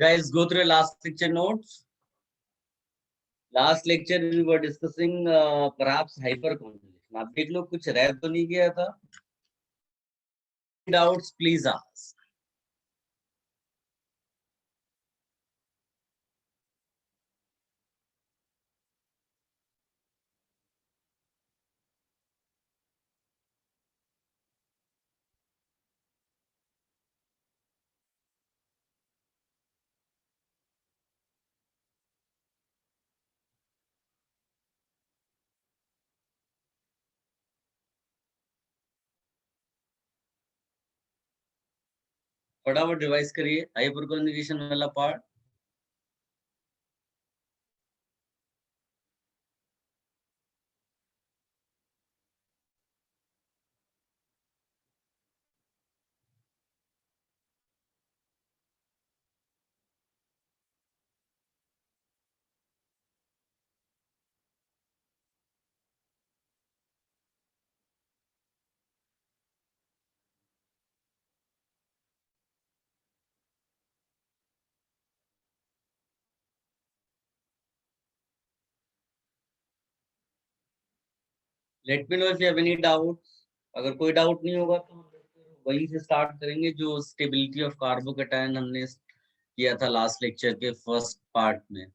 Guys, go through last lecture notes. Last lecture we were discussing perhaps hyperconjugation. आप देख लो कुछ रह तो नहीं गया था. Doubts please ask. फटाफट रिवाइज करिए हाइपरकॉन्जुगेशन वाला part. Let me know if you have any doubts. अगर कोई डाउट नहीं होगा तो वहीं से स्टार्ट करेंगे जो स्टेबिलिटी ऑफ कार्बोकैटायन हमने किया था लास्ट लेक्चर के फर्स्ट पार्ट में.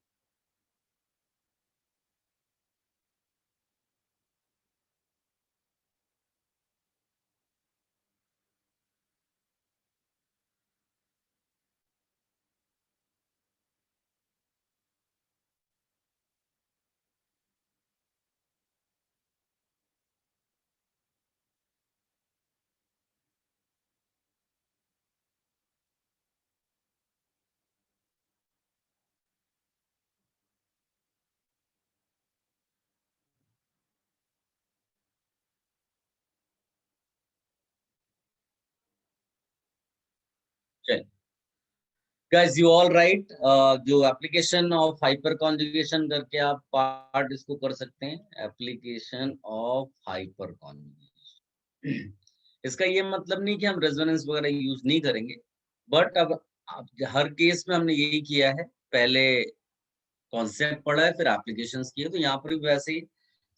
चलिए guys, you all right. जो एप्लीकेशन ऑफ हाइपर कॉन्जुगेशन करके आप पार्ट इसको कर सकते हैं. Application of hyper conjugation. इसका ये मतलब नहीं कि हम रेजोनेंस वगैरह यूज नहीं करेंगे, बट अब हर केस में हमने यही किया है. पहले कॉन्सेप्ट पढ़ा है, फिर एप्लीकेशंस किए, तो यहाँ पर भी वैसे ही.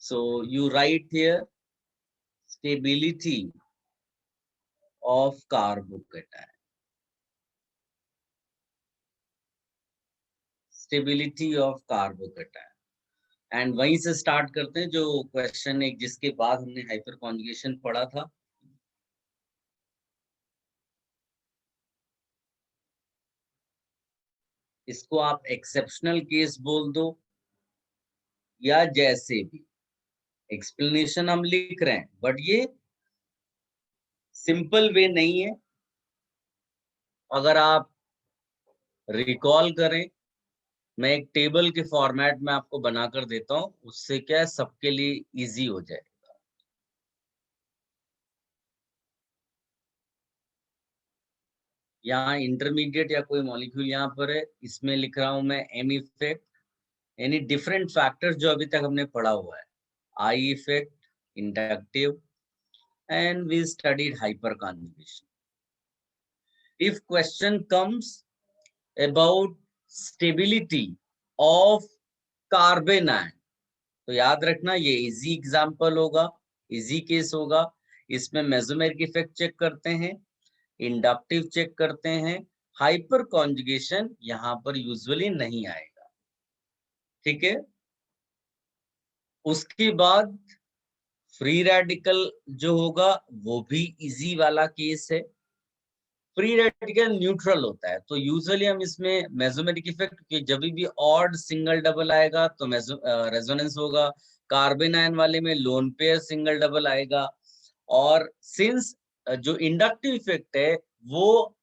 So you write here stability of carbocation. Stability of carbocation and वहीं से स्टार्ट करते हैं जो क्वेश्चन एक जिसके बाद हमने हाइपर कॉन्जुगेशन पढ़ा था. इसको आप एक्सेप्शनल केस बोल दो या जैसे भी. एक्सप्लेनेशन हम लिख रहे हैं बट ये सिंपल वे नहीं है. अगर आप रिकॉल करें, मैं एक टेबल के फॉर्मेट में आपको बनाकर देता हूं, उससे क्या है सबके लिए इजी हो जाए. यहाँ इंटरमीडिएट या कोई मॉलिक्यूल यहाँ पर है, इसमें लिख रहा हूं मैं एम इफेक्ट, यानी डिफरेंट फैक्टर्स जो अभी तक हमने पढ़ा हुआ है. I effect, inductive, and we studied hyperconjugation. If question comes about stability of carbon ion, तो याद रखना ये इजी एग्जांपल होगा, इजी केस होगा. इसमें मेसोमेरिक इफेक्ट चेक करते हैं, इंडक्टिव चेक करते हैं. हाइपर कॉन्जुगेशन यहाँ पर यूजुअली नहीं आएगा. ठीक है. उसके बाद फ्री रेडिकल जो होगा वो भी इजी वाला केस है. फ्री रेडिकल न्यूट्रल होता है, तो यूजुअली हम इसमें मेसोमेरिक इफेक्ट के जब भी ऑड सिंगल डबल आएगा तो रेजोनेंस होगा. कार्बन आयन वाले में लोन पेयर सिंगल डबल आएगा. और सिंस जो इंडक्टिव इफेक्ट है वो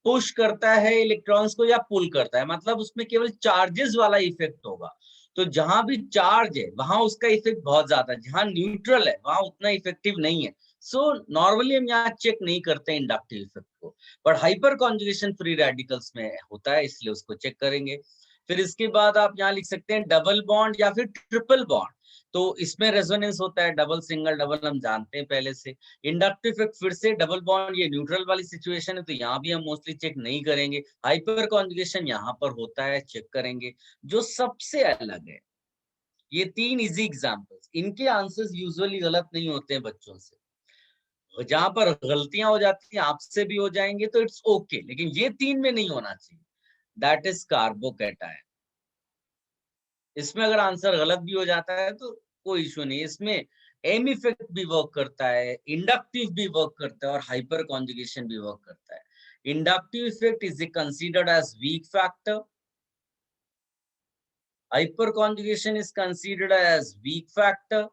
पुश करता है इलेक्ट्रॉन्स को या पुल करता है, मतलब उसमें केवल चार्जेस वाला इफेक्ट होगा. तो जहां भी चार्ज है वहां उसका इफेक्ट बहुत ज्यादा है, जहां न्यूट्रल है वहां उतना इफेक्टिव नहीं है. सो नॉर्मली हम यहाँ चेक नहीं करते इंडक्टिव इफेक्ट को, but hyper conjugation free radicals में होता है, इसलिए उसको चेक करेंगे. फिर इसके बाद आप यहाँ लिख सकते हैं डबल बॉन्ड या फिर ट्रिपल बॉन्ड। तो इसमें रेजोनेंस होता है, डबल सिंगल डबल हम जानते हैं पहले से। इंडक्टिव इफेक्ट फिर से डबल बॉन्ड, ये न्यूट्रल वाली सिचुएशन है तो यहाँ भी हम मोस्टली चेक नहीं करेंगे। हाइपर कॉन्जुगेशन यहाँ पर होता है, चेक करेंगे। जो सबसे अलग है, ये 3 इजी एग्जांपल्स, इनके आंसर्स यूजुअली गलत नहीं होते हैं बच्चों से। जहां पर गलतियां हो जाती हैं आपसे भी हो जाएंगे तो इट्स ओके, लेकिन ये 3 में नहीं होना चाहिए। That is carbocation. इसमें अगर आंसर गलत भी हो जाता है तो कोई इश्यू नहीं। इसमें एम इफेक्ट भी वर्क करता है, इंडक्टिव भी वर्क करता है और हाइपर कॉन्जुगेशन भी वर्क करता है। Inductive effect is considered as weak factor, hyperconjugation is considered as weak factor,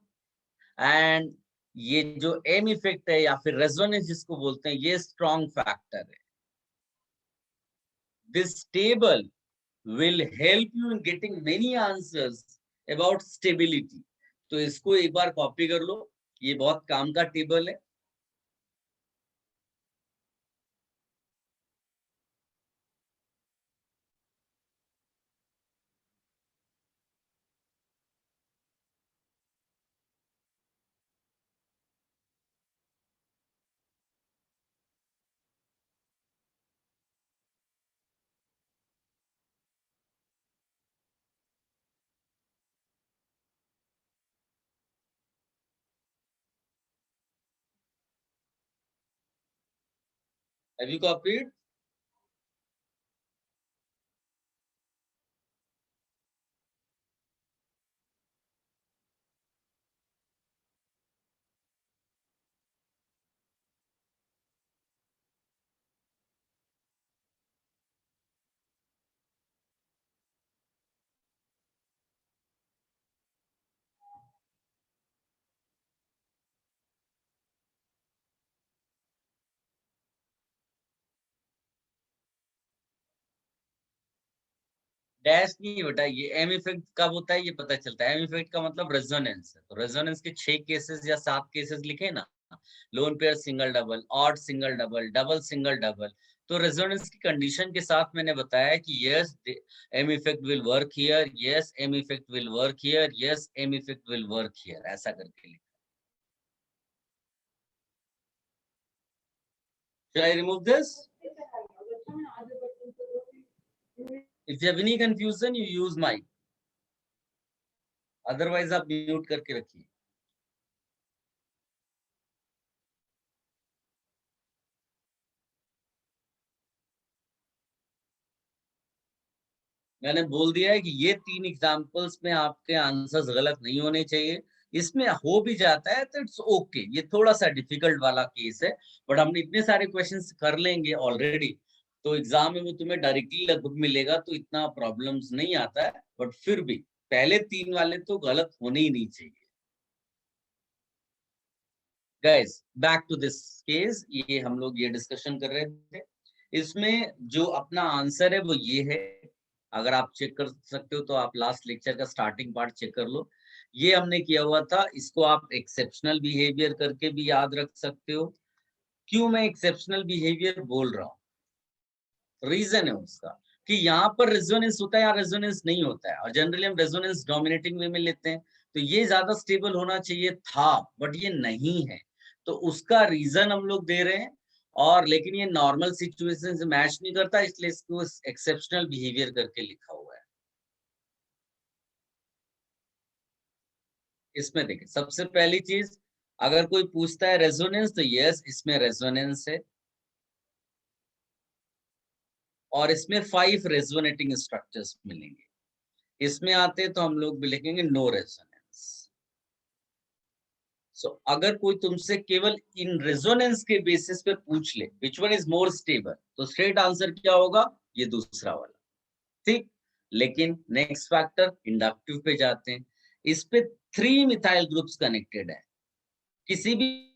and ये जो एम इफेक्ट है या फिर रेजोनेंस जिसको बोलते हैं, ये स्ट्रॉन्ग फैक्टर है। This table will help you in getting many answers about stability. तो इसको एक बार कॉपी कर लो, ये बहुत काम का टेबल है। Have you copied? डैश नहीं बेटा, ये एम इफेक्ट कब होता है ये पता चलता है। एम इफेक्ट का मतलब रेजोनेंस है, तो रेजोनेंस के 6 केसेस या 7 केसेस लिखे ना, lone pair single double, odd single double, double single double. तो रेजोनेंस की कंडीशन के साथ मैंने बताया कि yes M effect will work here, yes M effect will work here, yes M effect will work here, ऐसा करके लिखा। Should I remove this? If you have any confusion, you use mic. Otherwise, आप mute करके रखिए। मैंने बोल दिया है कि ये 3 एग्जांपल्स में आपके आंसर्स गलत नहीं होने चाहिए। इसमें हो भी जाता है तो इट्स ओके, ये थोड़ा सा डिफिकल्ट वाला केस है, बट हमने इतने सारे क्वेश्चंस कर लेंगे ऑलरेडी, तो एग्जाम में वो तुम्हें डायरेक्टली लगभग मिलेगा तो इतना प्रॉब्लम्स नहीं आता है। बट फिर भी पहले 3 वाले तो गलत होने ही नहीं चाहिए। Guys back to this case, ये हम लोग ये डिस्कशन कर रहे थे। इसमें जो अपना आंसर है वो ये है। अगर आप चेक कर सकते हो तो आप लास्ट लेक्चर का स्टार्टिंग पार्ट चेक कर लो। ये हमने किया हुआ था, इसको आप एक्सेप्शनल बिहेवियर करके भी याद रख सकते हो। क्यों मैं एक्सेप्शनल बिहेवियर बोल रहा हूँ, रीजन है उसका कि यहाँ पर रेजोनेंस होता है या रेजोनेंस नहीं होता है, और जनरली हम रेजोनेंस डोमिनेटिंग वे में लेते हैं। तो ये ज्यादा स्टेबल होना चाहिए था, बट ये नहीं है, तो उसका रीजन हम लोग दे रहे हैं। और लेकिन ये नॉर्मल सिचुएशन से मैच नहीं करता, इसलिए इसको एक्सेप्शनल बिहेवियर करके लिखा हुआ है। इसमें देखिए, सबसे पहली चीज, अगर कोई पूछता है रेजोनेंस तो यस इसमें रेजोनेंस है, और इसमें 5 रेजोनेटिंग स्ट्रक्चर्स मिलेंगे। इसमें आते तो हम लोग भी लिखेंगे नो रेजोनेंस। सो अगर कोई तुमसे केवल इन रेजोनेंस के बेसिस पे पूछ ले विच वन इज मोर स्टेबल, तो स्ट्रेट आंसर क्या होगा, ये दूसरा वाला। ठीक, लेकिन नेक्स्ट फैक्टर इंडक्टिव पे जाते हैं। इस पे 3 मिथाइल ग्रुप्स कनेक्टेड है। किसी भी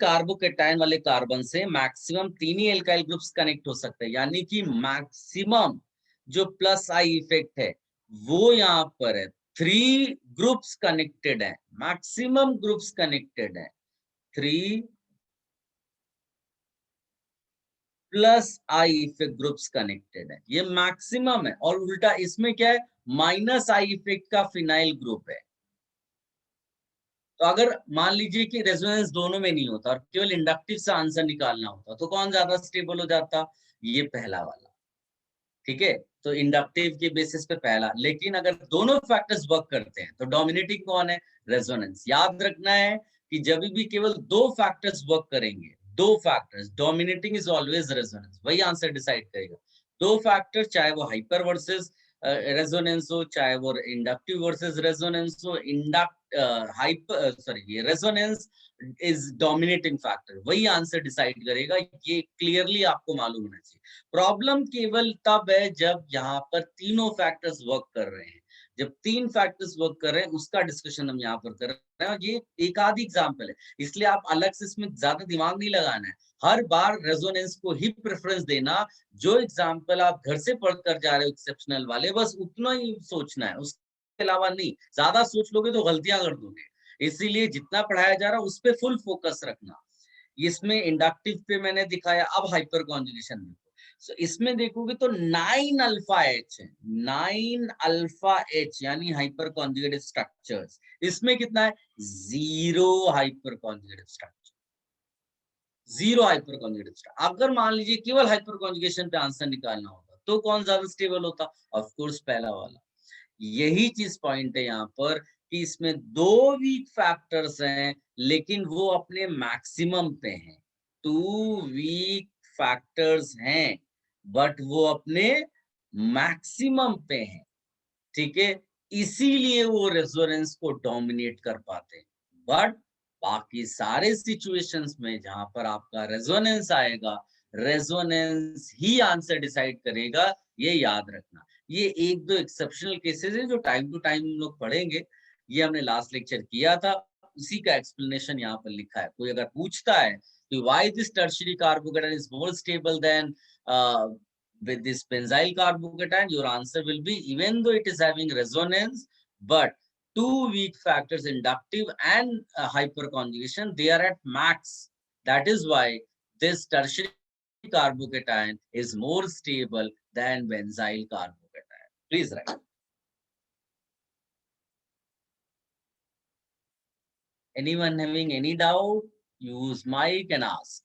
कार्बोकेटायन वाले कार्बन से मैक्सिमम 3 ही एल्काइल ग्रुप्स कनेक्ट हो सकते हैं, यानी कि मैक्सिमम जो प्लस आई इफेक्ट है वो यहाँ पर है। 3 ग्रुप्स कनेक्टेड है, मैक्सिमम ग्रुप्स कनेक्टेड है 3 plus I effect groups connected है, ये मैक्सिमम है। और उल्टा इसमें क्या है, माइनस आई इफेक्ट का फिनाइल ग्रुप है। तो अगर मान लीजिए कि रेजोनेंस दोनों में नहीं होता और केवल इंडक्टिव से आंसर निकालना होता, तो कौन ज्यादा स्टेबल हो जाता, ये पहला वाला। ठीक है, तो इंडक्टिव के बेसिस पे पहला। लेकिन अगर दोनों फैक्टर्स वर्क करते हैं तो डोमिनेटिंग कौन है, रेजोनेंस। याद रखना है कि जब भी केवल दो फैक्टर्स वर्क करेंगे, दो factors, dominating is always resonance, वही आंसर डिसाइड करेगा। दो फैक्टर, चाहे वो हाइपर वर्सेस रेजोनेंस हो, चाहे वो इंडक्टिव वर्सेस रेजोनेंस हो, induct hyper sorry resonance is dominating factor, वही आंसर डिसाइड करेगा। ये क्लियरली आपको मालूम होना चाहिए। प्रॉब्लम केवल तब है जब यहाँ पर तीनों फैक्टर्स वर्क कर रहे हैं। जब तीन फैक्टर्स वर्क कर रहे हैं, उसका डिस्कशन हम यहाँ पर कर रहे हैं। ये एक आध एग्जाम्पल है, इसलिए आप अलग से इसमें ज्यादा दिमाग नहीं लगाना है। हर बार रेजोनेंस को ही प्रेफरेंस देना। जो एग्जाम्पल आप घर से पढ़कर जा रहे हो एक्सेप्शनल वाले, बस उतना ही सोचना है, उसके अलावा नहीं। ज्यादा सोच लोगे तो गलतियां कर दोगे। इसीलिए जितना पढ़ाया जा रहा है उस पर फुल फोकस रखना। इसमें इंडक्टिव पे मैंने दिखाया, अब हाइपर कॉन्जुगेशन में। so, इसमें देखोगे तो 9 अल्फा एच है, 9 अल्फा एच यानी हाइपर कॉन्जुगेटेड स्ट्रक्चर्स। इसमें कितना है, 0 hyper conjugated structure, 0 hyper conjugated structure. अगर मान लीजिए केवल हाइपर कॉन्जुगेशन पे आंसर निकालना होता तो कौन ज्यादा स्टेबल होता, ऑफ कोर्स पहला वाला। यही चीज पॉइंट है यहाँ पर कि इसमें दो वीक फैक्टर्स हैं, लेकिन वो अपने मैक्सिमम पे हैं। टू वीक फैक्टर्स हैं, बट वो अपने मैक्सिमम पे हैं। ठीक है, इसीलिए वो रेजोनेंस को डोमिनेट कर पाते हैं। बट बाकी सारे सिचुएशंस में जहां पर आपका रेजोनेंस आएगा, रेजोनेंस ही आंसर डिसाइड करेगा, ये याद रखना। ये एक दो एक्सेप्शनल केसेस है जो टाइम टू टाइम हम लोग पढ़ेंगे। ये हमने लास्ट लेक्चर किया था, उसी का एक्सप्लेनेशन यहाँ पर लिखा है। कोई अगर पूछता है कि why this tertiary carbocation is more stable then with this benzyl carbocation, your answer will be, even though it is having resonance, but two weak factors, inductive and hyperconjugation, they are at max. That is why this tertiary carbocation is more stable than benzyl carbocation. Please write. Anyone having any doubt, use mic and ask.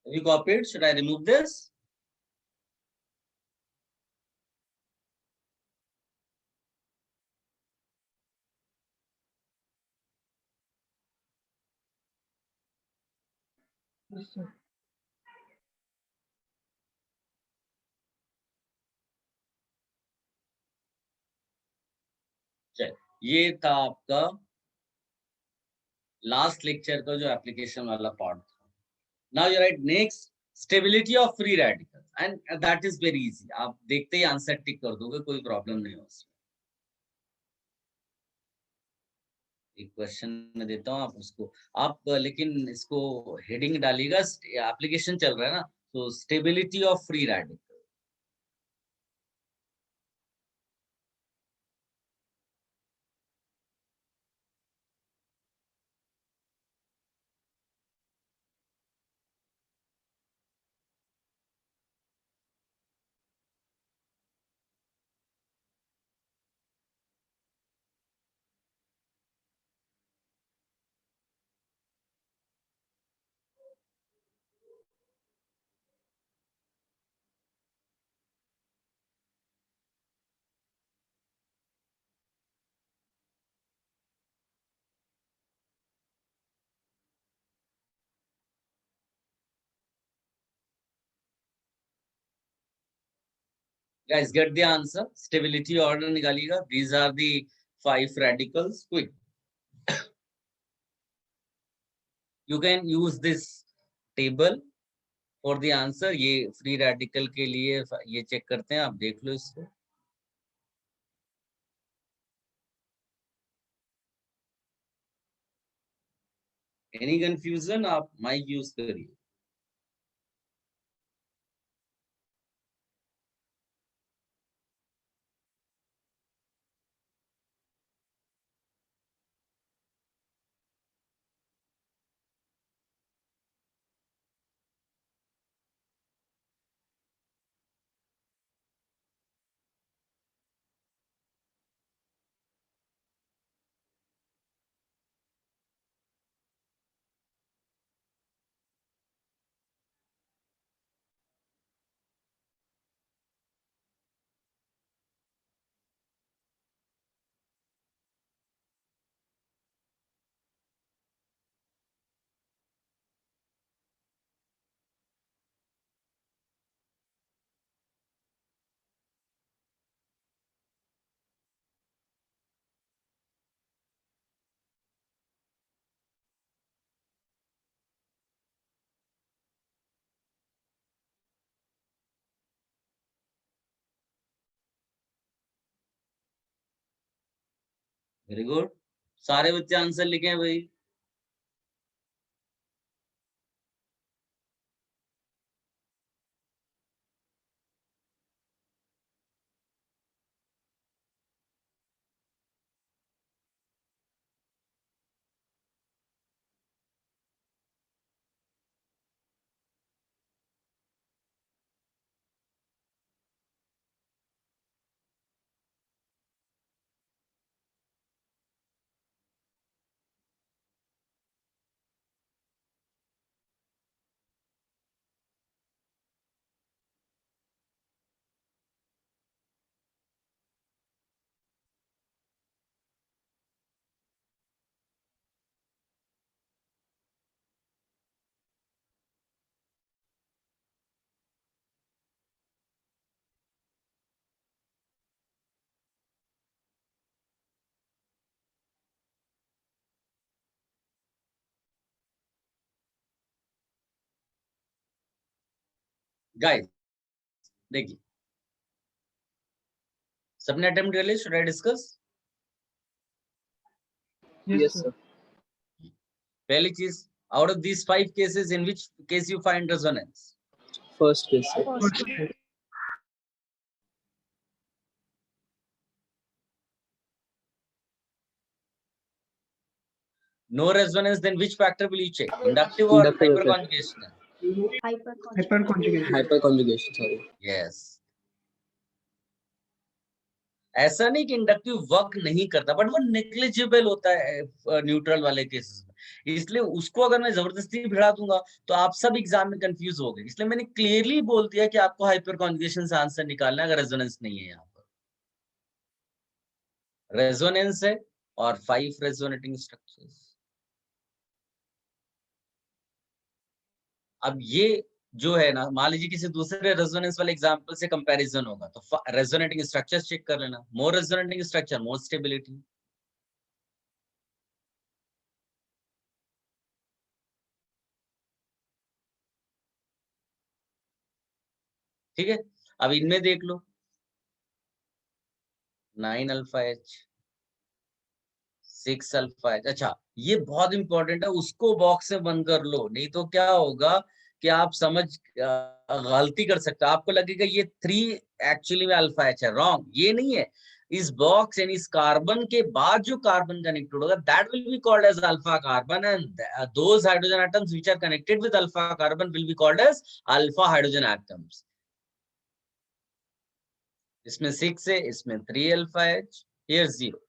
Have you copied? Should I remove this? Yes, sir. चल, ये था आपका last lecture का जो application वाला part था। Now you write next stability of free radicals, and that is very easy. आप देखते ही आंसर टिक कर दोगे, कोई प्रॉब्लम नहीं हो उसमें. एक क्वेश्चन में देता हूँ, आप उसको आप लेकिन इसको हेडिंग डालिएगा. एप्लीकेशन चल रहा है ना, तो stability of free radical. Guys, get the answer. Stability order निकालिएगा. These are the 5 radicals. Quick. You can use this table for the answer. ये free radical के लिए ये चेक करते हैं, आप देख लो इसको. Any confusion? आप mic use करिए. Very good. सारे बच्चे आंसर लिखे हैं भाई. Guys, देखिए, सबने अटेम्प्ट कर लिया. Should I discuss? Yes, sir. पहली चीज, out of these 5 cases, in which case you find resonance? First case, sir. First case. No resonance, then which factor will you check? Inductive or Inductive effect. hyperconjugation? Hyperconjugation. Hyperconjugation, sorry. Yes. ऐसा नहीं कि inductive work नहीं करता, but वो negligible होता है neutral वाले cases में. इसलिए उसको अगर मैं जबरदस्ती भिड़ा दूंगा तो आप सब एग्जाम में कंफ्यूज हो गए. इसलिए मैंने क्लियरली बोल दिया कि आपको हाइपर कॉन्जुगेशन से आंसर निकालना है अगर रेजोनेंस नहीं है. यहाँ पर रेजोनेंस है और 5 रेजोनेटिंग स्ट्रक्चर्स. अब ये जो है ना, मान लीजिए किसी दूसरे रेजोनेंस वाले एग्जांपल से कंपैरिजन होगा तो रेजोनेटिंग स्ट्रक्चर्स चेक कर लेना. मोर रेजोनेटिंग स्ट्रक्चर, मोर स्टेबिलिटी. ठीक है, अब इनमें देख लो 9 अल्फा एच, 6 अल्फा एच। अच्छा, ये बहुत इंपॉर्टेंट है, उसको बॉक्स में बंद कर लो, नहीं तो क्या होगा कि आप गलती कर सकते हो, आपको लगेगा ये 3 एक्चुअली में अल्फा एच है। रॉन्ग, ये नहीं है। इस बॉक्स यानी इस कार्बन के बाद जो कार्बन कनेक्टेड होगा that will be called as alpha carbon, and those hydrogen atoms which are connected with alpha carbon will be called as alpha hydrogen atoms. इसमें 6 है, इसमें 3 अल्फा एच, हियर 0।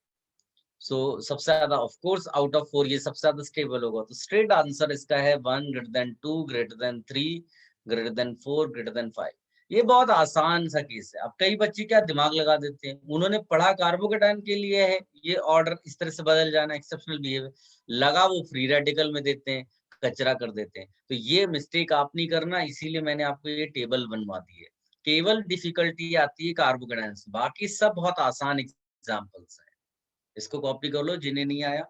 सो सबसे ज्यादा ऑफ कोर्स आउट ऑफ 4 ये सबसे ज्यादा stable होगा, तो स्ट्रेट आंसर इसका है 1 greater than 2 greater than 3 greater than 4 greater than 5। ये बहुत आसान सा केस है। अब कई बच्चे क्या दिमाग लगा देते हैं, उन्होंने पढ़ा कार्बोकेटायन के लिए है, ये ऑर्डर इस तरह से बदल जाना एक्सेप्शनल बिहेवियर, लगा वो फ्री रेडिकल में देते हैं, कचरा कर देते हैं। तो ये मिस्टेक आप नहीं करना, इसीलिए मैंने आपको ये टेबल बनवा दी है। केवल डिफिकल्टी आती है कार्बोकेटायन से, बाकी सब बहुत आसान एग्जाम्पल्स है। इसको कॉपी कर लो जिन्हें नहीं आया।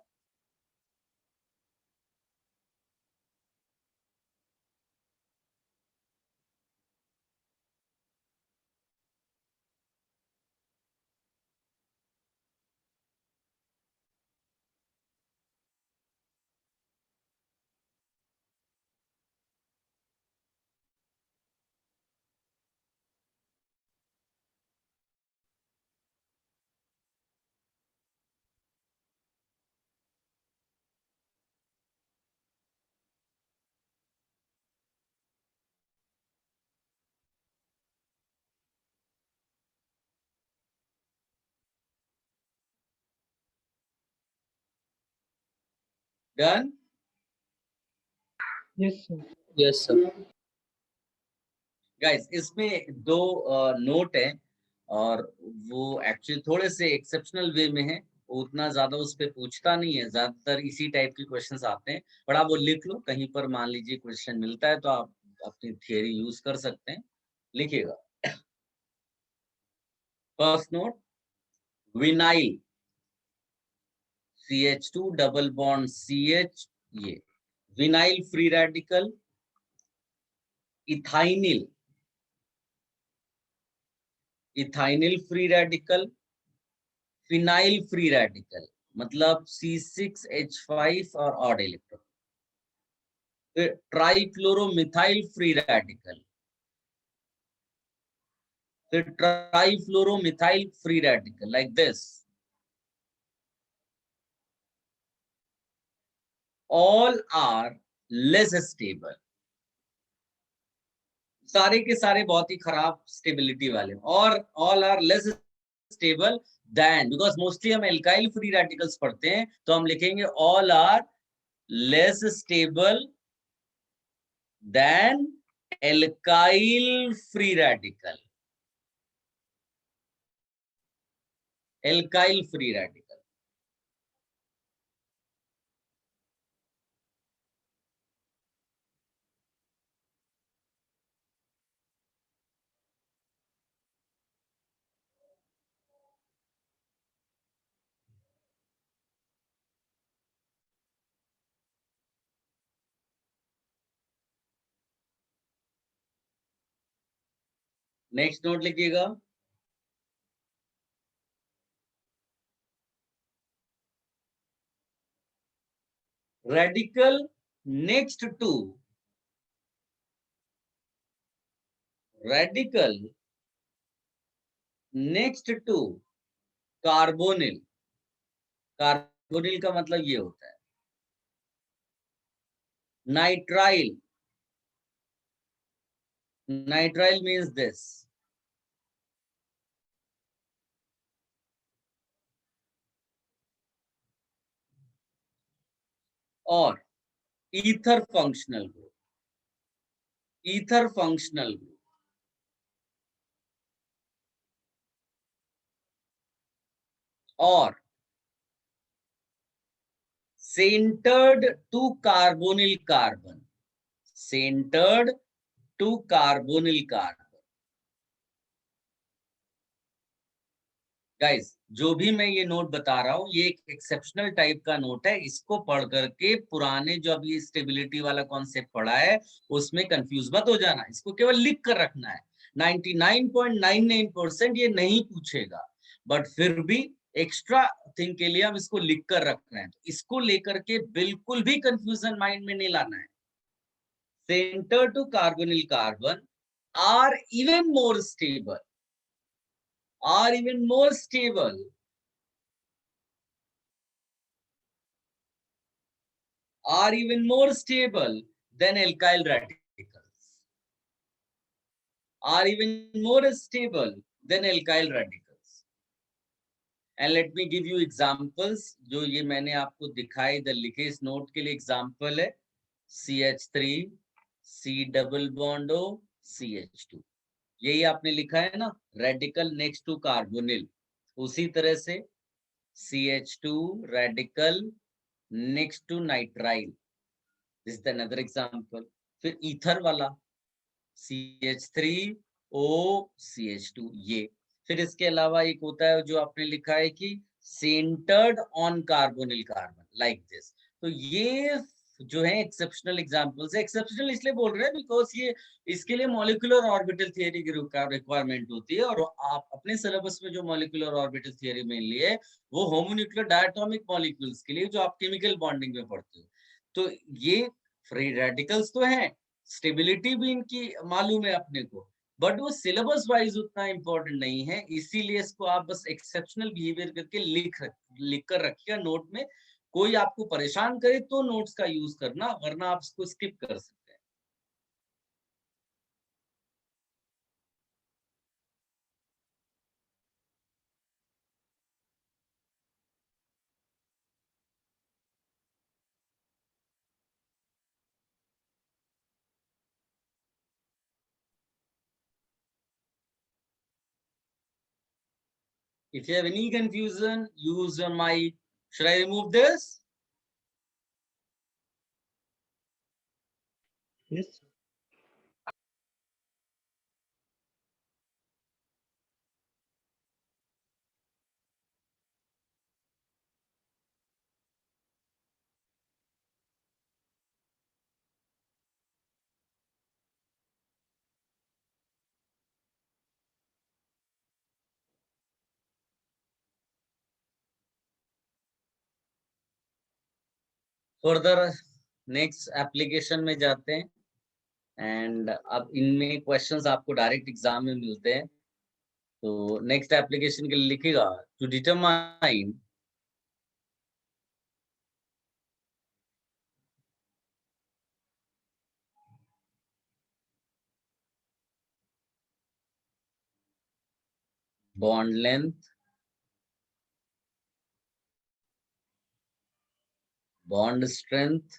Done. Yes, sir. Yes, sir. Guys इसमें 2 नोट है, और वो एक्चुअली थोड़े से एक्सेप्शनल वे में है, उतना ज्यादा उस पे पूछता नहीं है, ज्यादातर इसी टाइप के क्वेश्चंस आते हैं। पर आप वो लिख लो, कहीं पर मान लीजिए क्वेश्चन मिलता है तो आप अपनी थियरी यूज कर सकते हैं, लिखिएगा। First note, vinyl CH2 double bond CH, ये vinyl free radical, ethynyl, ethynyl free radical, phenyl free radical, मतलब C6H5 और ऑड इलेक्ट्रॉन, फिर ट्राइफ्लोरोमिथाइल फ्री रेडिकल, फिर trifluoromethyl free radical like this, all are less stable. सारे के सारे बहुत ही खराब स्टेबिलिटी वाले, और all are less stable than, because mostly हम एल्काइल फ्री रेडिकल्स पढ़ते हैं, तो हम लिखेंगे all are less stable than alkyl free radical, alkyl free radical. Next note लिखिएगा, radical next to, radical next to carbonyl, carbonyl का मतलब ये होता है नाइट्राइल, नाइट्राइल मीन्स दिस, और ether functional group, ether functional group, और centred to carbonyl carbon, centred to carbonyl carbon. Guys जो भी मैं ये नोट बता रहा हूँ ये एक एक्सेप्शनल टाइप का नोट है, इसको पढ़ करके पुराने जो अभी स्टेबिलिटी वाला कॉन्सेप्ट पढ़ा है उसमें कंफ्यूज मत हो जाना, इसको केवल लिख कर रखना है। 99.99% ये नहीं पूछेगा, बट फिर भी एक्स्ट्रा थिंग के लिए हम इसको लिख कर रख रहे हैं। तो इसको लेकर के बिल्कुल भी कंफ्यूजन माइंड में नहीं लाना है। Centre to carbonyl carbon are even more stable, are even more stable are even more stable than alkyl radicals, are even more stable than alkyl radicals. And let me give you examples. जो ये मैंने आपको दिखाई इधर लिखे इस note के लिए एग्जाम्पल है CH3 C double bond O CH2, यही आपने लिखा है ना, रेडिकल नेक्स्ट टू कार्बोनिल। उसी तरह से CH2 radical next to nitrile, this is another example. फिर ईथर वाला CH3O CH2 ये। फिर इसके अलावा एक होता है जो आपने लिखा है कि centred on carbonyl carbon like this. तो ये जो है एक्सेप्शनल एग्जांपल्स है। एक्सेप्शनल इसलिए बोल रहे हैं बिकॉज ये इसके लिए मॉलिक्यूलर ऑर्बिटल थियरी की रिक्वायरमेंट होती है, और आप अपने सिलेबस में जो मॉलिक्यूलर ऑर्बिटल थियरी में लिए वो होमोन्यूक्लियर डायटोमिक मॉलिक्यूल्स के लिए जो आप केमिकल बॉन्डिंग में पढ़ते हो। तो ये फ्री रेडिकल्स तो हैं, स्टेबिलिटी भी इनकी मालूम है अपने को, बट वो सिलेबस वाइज उतना इंपॉर्टेंट नहीं है, इसीलिए इसको आप बस एक्सेप्शनल बिहेवियर करके लिख कर रखिएगा नोट में। कोई आपको परेशान करे तो नोट्स का यूज करना, वरना आप इसको स्किप कर सकते हैं। If you have any confusion, use your mic. Should I remove this? Yes. Further next application में जाते हैं, एंड अब इनमें क्वेश्चंस आपको डायरेक्ट एग्जाम में मिलते हैं। तो नेक्स्ट एप्लीकेशन के लिए लिखेगा to determine bond length, bond strength,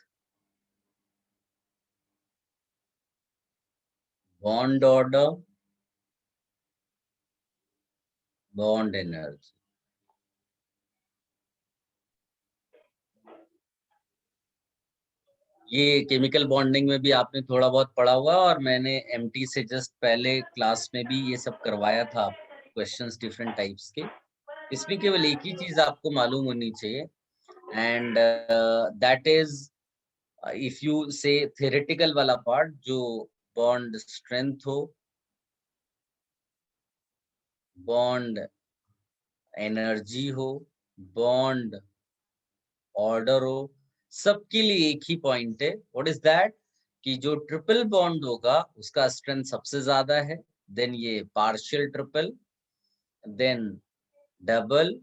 bond order, bond energy। ये केमिकल बॉन्डिंग में भी आपने थोड़ा बहुत पढ़ा हुआ, और मैंने एमटी से जस्ट पहले क्लास में भी ये सब करवाया था, क्वेश्चंस डिफरेंट टाइप्स के। इसमें केवल एक ही चीज आपको मालूम होनी चाहिए, and that is if you से थ्योरेटिकल वाला पार्ट, जो बॉन्ड स्ट्रेंथ हो, बॉन्ड एनर्जी हो, बॉन्ड ऑर्डर हो, सबके लिए एक ही पॉइंट है। What is that? कि जो ट्रिपल बॉन्ड होगा उसका स्ट्रेंथ सबसे ज्यादा है, देन ये partial triple, then double,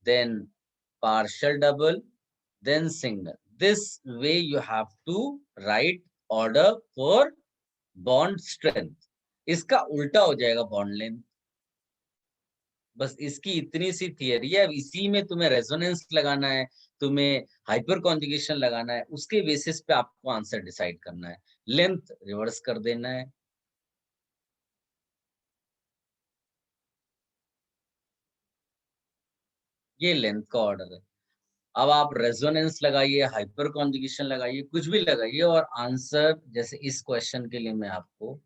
then partial double, then single. This way you have to write order for bond strength. इसका उल्टा हो जाएगा bond length। बस इसकी इतनी सी थियरी है। अब इसी में तुम्हें रेजोनेंस लगाना है, तुम्हें हाइपर कॉन्जुगेशन लगाना है, उसके बेसिस पे आपको आंसर डिसाइड करना है। लेंथ रिवर्स कर देना है। ये लेंथ का ऑर्डर है। अब आप रेजोनेंस लगाइए, हाइपर कॉन्जुगेशन लगाइए, कुछ भी लगाइए, और आंसर, जैसे इस क्वेश्चन के लिए मैं आपको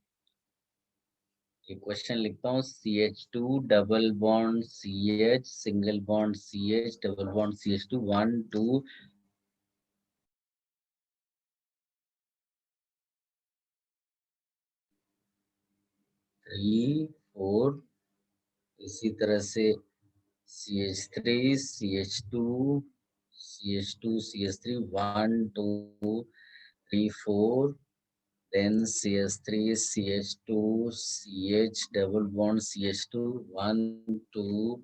ये क्वेश्चन लिखता हूँ, CH2 double bond CH single bond CH double bond CH2 1 2 3 3 4, इसी तरह से CH3 CH2 CH2 CH3 1 2 3 4, then CH3 CH2 CH double bond CH2 1 2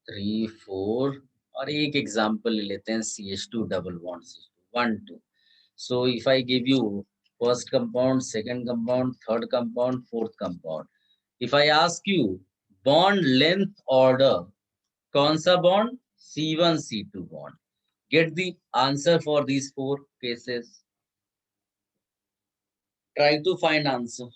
3 4, और एक एग्जांपल ले लेते हैं CH2 double bond CH2 1 2. So if I give you first compound, second compound, third compound, fourth compound, if I ask you bond length order, कौन सा bond? C1 C2 bond. Get the answer for these 4 cases. Try to find answer.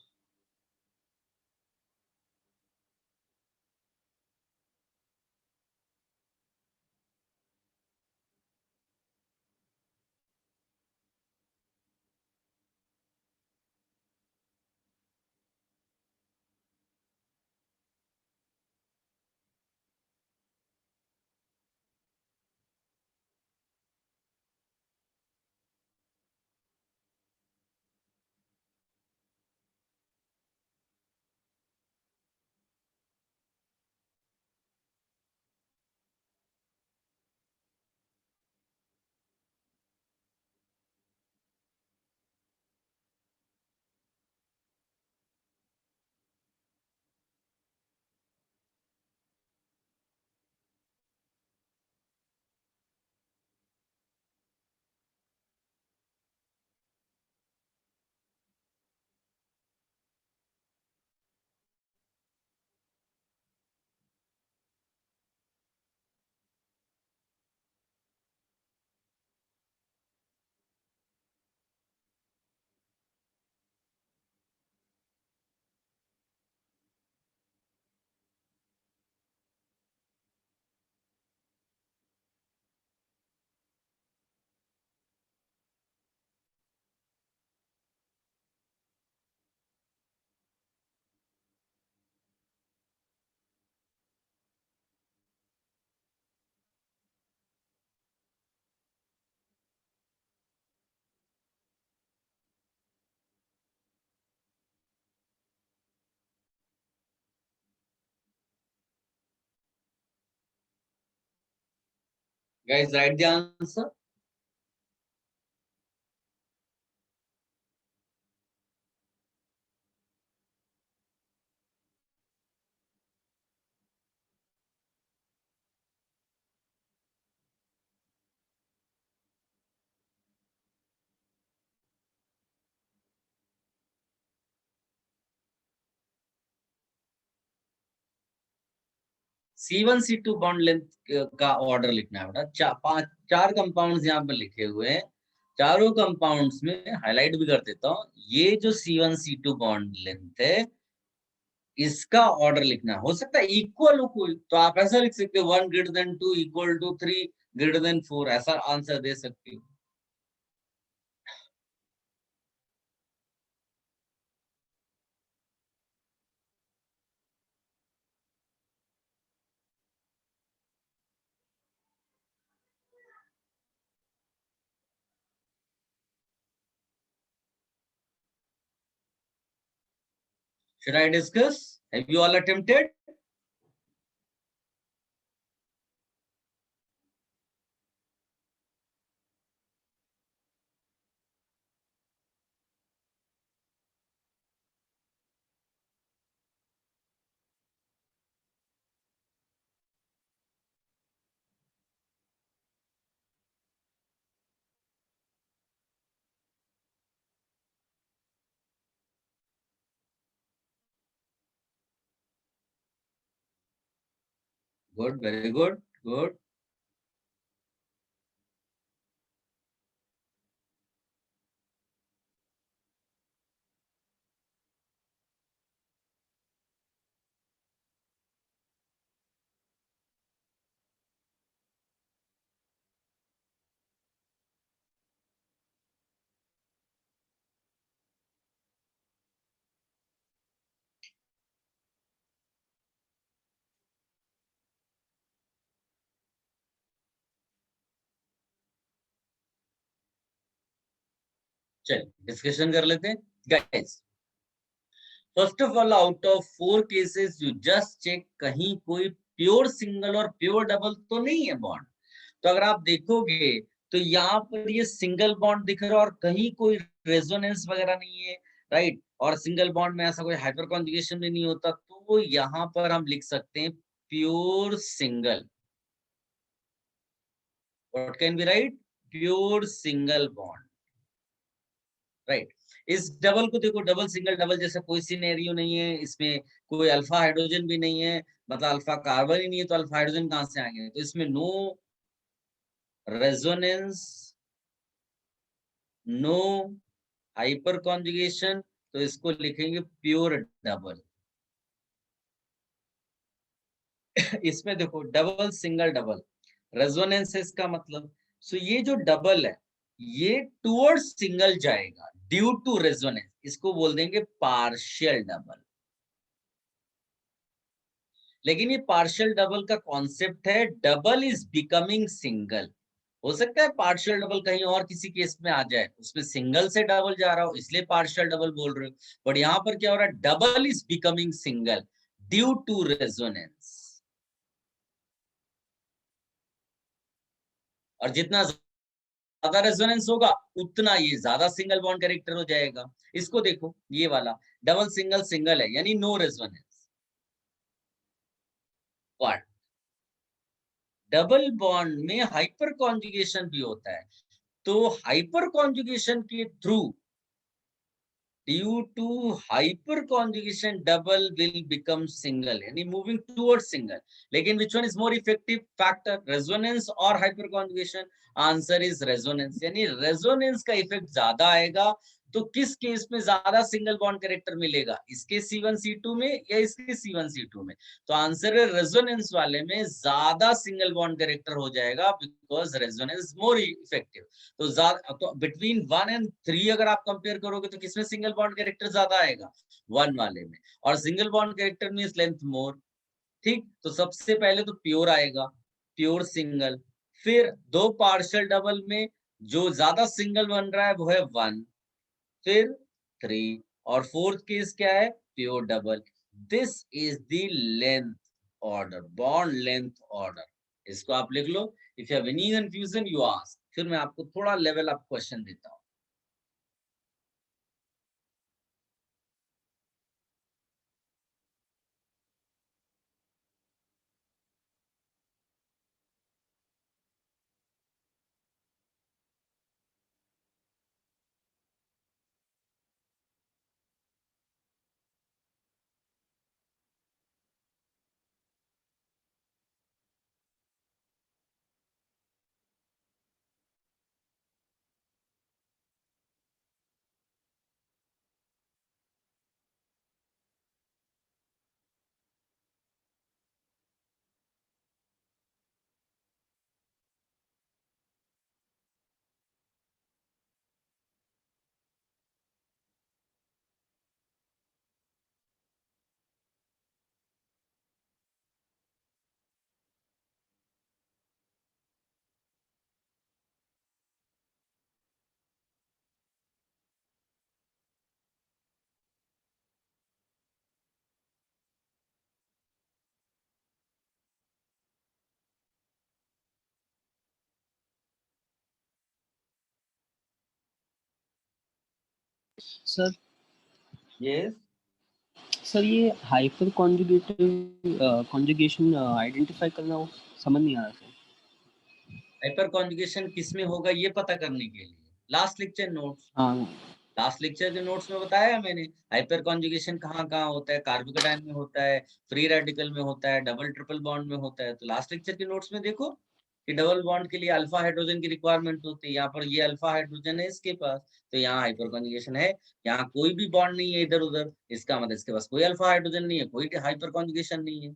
Guys, write the answer. C1 C2 bond length का order लिखना है बेटा। चार compounds यहाँ पर लिखे हुए हैं, चारों कंपाउंड्स में हाईलाइट भी कर देता हूँ। ये जो C1 C2 बॉन्ड लेंथ है, इसका ऑर्डर लिखना हो सकता है इक्वल इक्वल, तो आप ऐसा लिख सकते हो 1 greater than 2 equal to 3 greater than 4, ऐसा आंसर दे सकते हो। Should I discuss? Have you all attempted? Good, very good, good. चलिए डिस्कशन कर लेते हैं guys. First of all out of 4 cases you just check कहीं कोई प्योर सिंगल और प्योर डबल तो नहीं है बॉन्ड। तो अगर आप देखोगे तो यहाँ पर ये सिंगल बॉन्ड दिख रहा है और कहीं कोई रेजोनेंस वगैरह नहीं है, राइट। और सिंगल बॉन्ड में ऐसा कोई हाइपर कॉन्जुगेशन भी नहीं होता, तो यहाँ पर हम लिख सकते हैं pure single. What can be right? Pure single bond, right. इस डबल को देखो, डबल सिंगल डबल जैसा कोई सिनेरियो नहीं है, इसमें कोई अल्फा हाइड्रोजन भी नहीं है, मतलब अल्फा कार्बन ही नहीं है तो अल्फा हाइड्रोजन कहां से आएंगे? तो इसमें no resonance, no hyperconjugation, तो इसको लिखेंगे प्योर डबल। इसमें देखो डबल सिंगल डबल रेजोनेंस है इसका मतलब, सो ये जो डबल है ये टुवर्ड्स सिंगल जाएगा ड्यू टू रेजोनेंस, इसको बोल देंगे पार्शियल डबल। लेकिन ये पार्शियल डबल का कॉन्सेप्ट है डबल इज बिकमिंग सिंगल। हो सकता है पार्शियल डबल कहीं और किसी केस में आ जाए, उसमें सिंगल से डबल जा रहा हो इसलिए पार्शियल डबल बोल रहे हो, बट यहाँ पर क्या हो रहा है? Double is becoming single due to resonance. और जितना ज्यादा रेजोनेंस होगा उतना ये ज्यादा सिंगल बॉन्ड कैरेक्टर हो जाएगा। इसको देखो, ये वाला डबल सिंगल सिंगल है यानी no resonance, but double bond में हाइपर कॉन्जुगेशन भी होता है। तो हाइपर कॉन्जुगेशन के through due to hyper conjugation double will become single यानी मूविंग टुवर्ड सिंगल। लेकिन which one is more effective factor, resonance और hyper conjugation? Answer is resonance, यानी रेजोनेंस का इफेक्ट ज्यादा आएगा। तो किस केस में ज्यादा सिंगल बॉन्ड कैरेक्टर मिलेगा, इसके C1C2 में या इसके C1C2 में? तो आंसर है रेजोनेंस वाले में ज्यादा सिंगल बॉन्ड कैरेक्टर हो जाएगा बिकॉज रेजोनेंस मोर इफेक्टिव। तो ज्यादा, तो बिटवीन 1 और 3 अगर आप कंपेयर करोगे तो किसमें सिंगल बॉन्ड कैरेक्टर ज्यादा आएगा? 1 वाले में। और single bond character means length more, ठीक। तो सबसे पहले तो प्योर आएगा, प्योर सिंगल। फिर दो पार्शियल डबल में जो ज्यादा सिंगल बन रहा है वो है 1, फिर 3, और फोर्थ केस क्या है? Pure double. This is the length order, bond length order. इसको आप लिख लो। If you have any confusion you ask, फिर मैं आपको थोड़ा लेवल अप क्वेश्चन देता हूं। सर यस, सर ये हाइपर कॉन्जुगेशन आइडेंटिफाई करना वो समझ नहीं आ रहा सर। हाइपर कॉन्जुगेशन किसमें होगा ये पता करने के लिए लास्ट लेक्चर नोट्स, हाँ लास्ट लेक्चर के नोट्स में बताया मैंने हाइपर कॉन्जुगेशन कहाँ कहाँ होता है। कार्बोकेटाइन में होता है, फ्री रेडिकल में होता है, डबल ट्रिपल बॉन्ड में होता है। तो लास्ट लेक्चर के नोट्स में देखो कि डबल बॉन्ड के लिए अल्फा हाइड्रोजन की रिक्वायरमेंट होती है। यहाँ पर ये अल्फा हाइड्रोजन है इसके पास, तो यहाँ हाइपर कॉन्जुगेशन है। यहाँ कोई भी बॉन्ड नहीं है इधर उधर, इसका मतलब इसके पास कोई अल्फा हाइड्रोजन नहीं है, कोई हाइपर कॉन्जुगेशन नहीं है।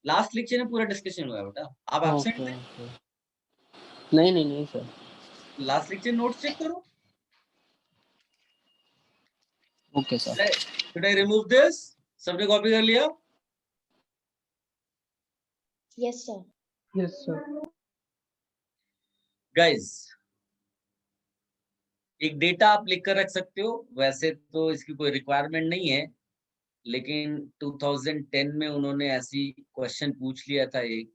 लास्ट लेक्चर में पूरा डिस्कशन हुआ है बेटा, आप एब्सेंट ओके थे। ओके। नहीं नहीं नहीं sir. Last lecture notes check करो। Okay sir. Should I remove this? सबने कॉपी कर लिया? Yes, sir. Yes sir. Guys, एक डेटा आप लिख कर रख सकते हो, वैसे तो इसकी कोई रिक्वायरमेंट नहीं है, लेकिन 2010 में उन्होंने ऐसी क्वेश्चन पूछ लिया था एक,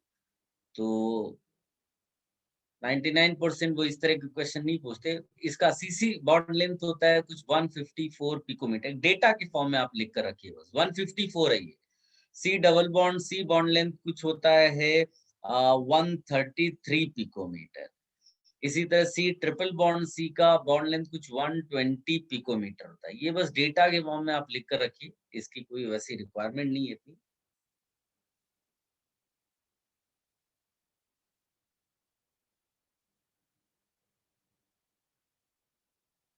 तो 99% वो इस तरह के क्वेश्चन नहीं पूछते। इसका सीसी बॉन्ड लेंथ होता है कुछ 154 पिकोमीटर, डेटा के फॉर्म में आप लिख कर रखिए, बस 154 है ये। C double bond C bond length कुछ होता है 133 पिकोमीटर। इसी तरह सी ट्रिपल बॉन्ड सी का बॉन्ड लेंथ कुछ 120 पिकोमीटर होता है। ये बस डेटा के फॉर्म में आप लिख कर रखिए, इसकी कोई वैसी रिक्वायरमेंट नहीं है इतनी।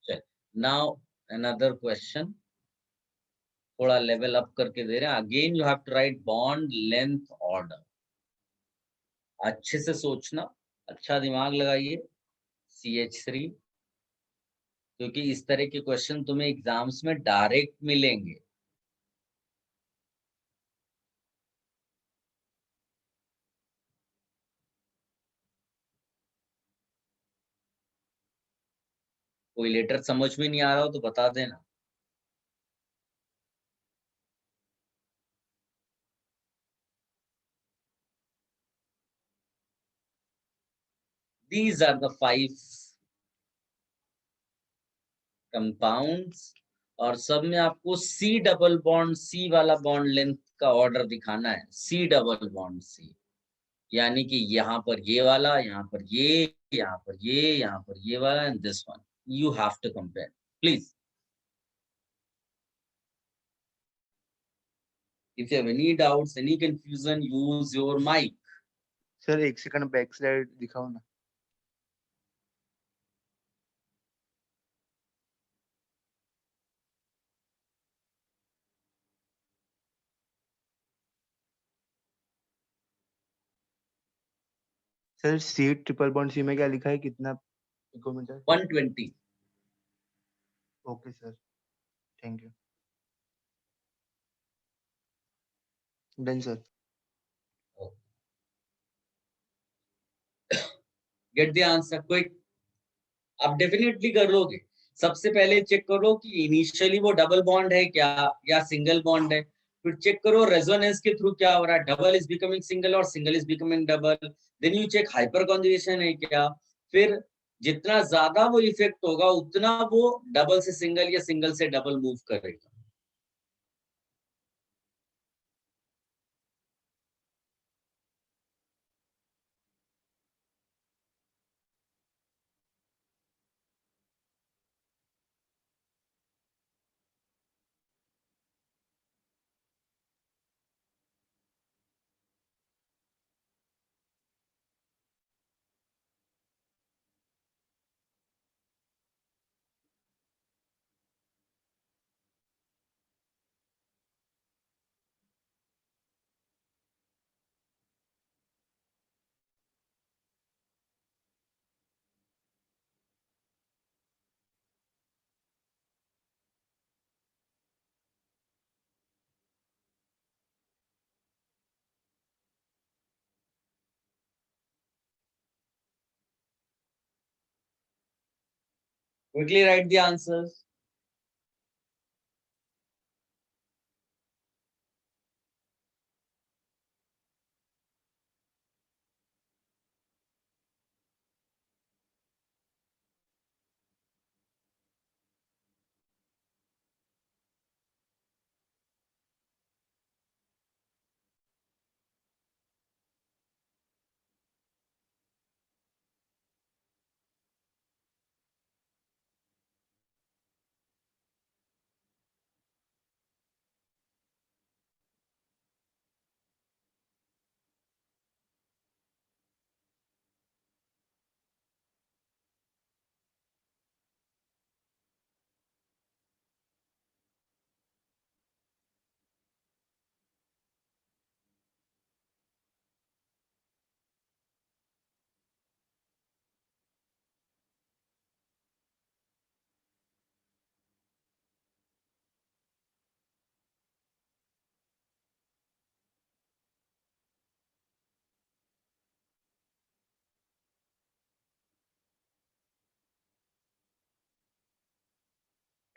चल, नाउ अनदर क्वेश्चन, थोड़ा लेवल अप करके दे रहे हैं। Again you have to write bond length order. अच्छे से सोचना, अच्छा दिमाग लगाइए, CH3, क्योंकि इस तरह के क्वेश्चन तुम्हें एग्जाम्स में डायरेक्ट मिलेंगे। कोई लेटर समझ में नहीं आ रहा हो तो बता देना। These are the 5 कंपाउंड्स, और सब में आपको सी डबल बॉन्ड सी वाला बॉन्ड लेंथ का ऑर्डर दिखाना है। सी डबल बॉन्ड सी, यानी कि यहाँ पर ये वाला, यहाँ पर ये, यहाँ पर ये, यहाँ पर ये वाला, and this one you have to compare please. If you have any doubts, any confusion, use your mic. Sir एक सेकंड बैक स्लाइड दिखाओ ना। Sir C triple bond C में क्या लिखा है, कितना picometre? 120। Okay sir, thank you. Done sir. Get the answer quick. आप definitely कर लोगे। सबसे पहले चेक करो कि इनिशियली वो डबल बॉन्ड है क्या या सिंगल बॉन्ड है। फिर चेक करो रेजोनेंस के थ्रू क्या हो रहा है, डबल इज बिकमिंग सिंगल और single is becoming double. Then you check hyperconjugation है क्या। फिर जितना ज्यादा वो इफेक्ट होगा उतना वो डबल से सिंगल या सिंगल से डबल मूव करेगा। Quickly write the answers.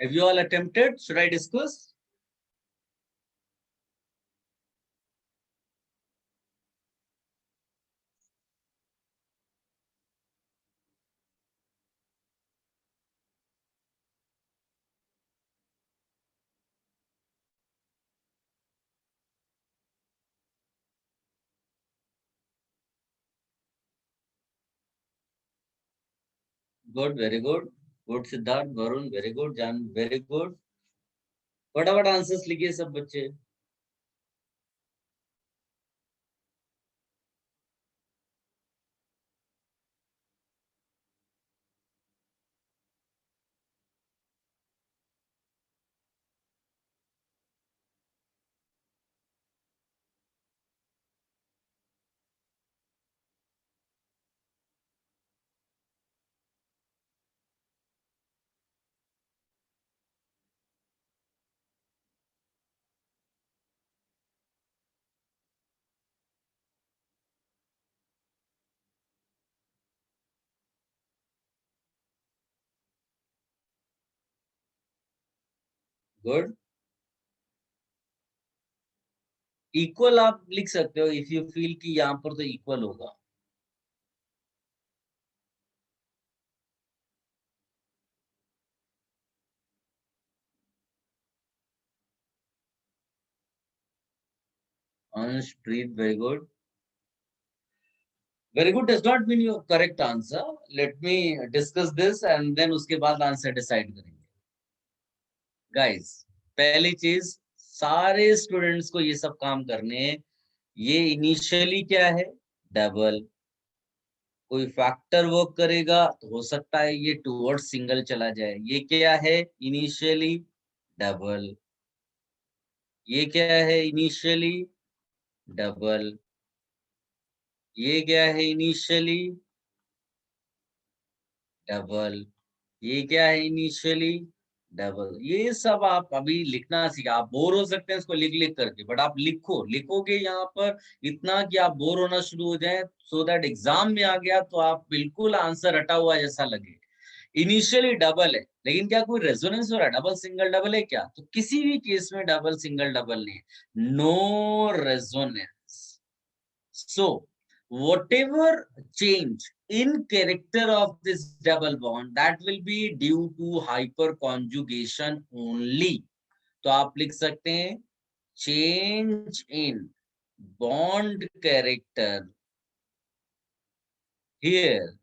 Have you all attempted? Should I discuss? Good, very good, good Siddharth, Varun, very good, जान, वेरी गुड। फटाफट आंसर्स लिखिए सब बच्चे। गुड। इक्वल आप लिख सकते हो इफ यू फील कि यहाँ पर तो इक्वल होगा। Ansh, Preet, very good. Very good does not mean your correct answer. Let me discuss this and then उसके बाद आंसर डिसाइड करेंगे। गाइस, पहली चीज, सारे स्टूडेंट्स को ये सब काम करने हैं। ये इनिशियली क्या है? डबल। कोई फैक्टर वर्क करेगा तो हो सकता है ये टुवर्ड्स सिंगल चला जाए। ये क्या है? Initially double. ये क्या है? Initially double. ये क्या है? Initially double. ये क्या है? Initially double. ये सब आप अभी लिखना सीखा। आप बोर हो सकते हैं इसको लिख लिख करके, बट आप लिखो, लिखोगे यहाँ पर इतना कि आप बोर होना शुरू हो जाए, सो दैट एग्जाम में आ गया तो आप बिल्कुल आंसर रटा हुआ जैसा लगे। इनिशियली डबल है, लेकिन क्या कोई रेजोनेंस हो रहा है? डबल सिंगल डबल है क्या? तो किसी भी केस में डबल सिंगल डबल नहीं है, no resonance. So, whatever change in character of this double bond, that will be due to hyperconjugation only. तो आप लिख सकते हैं change in bond character here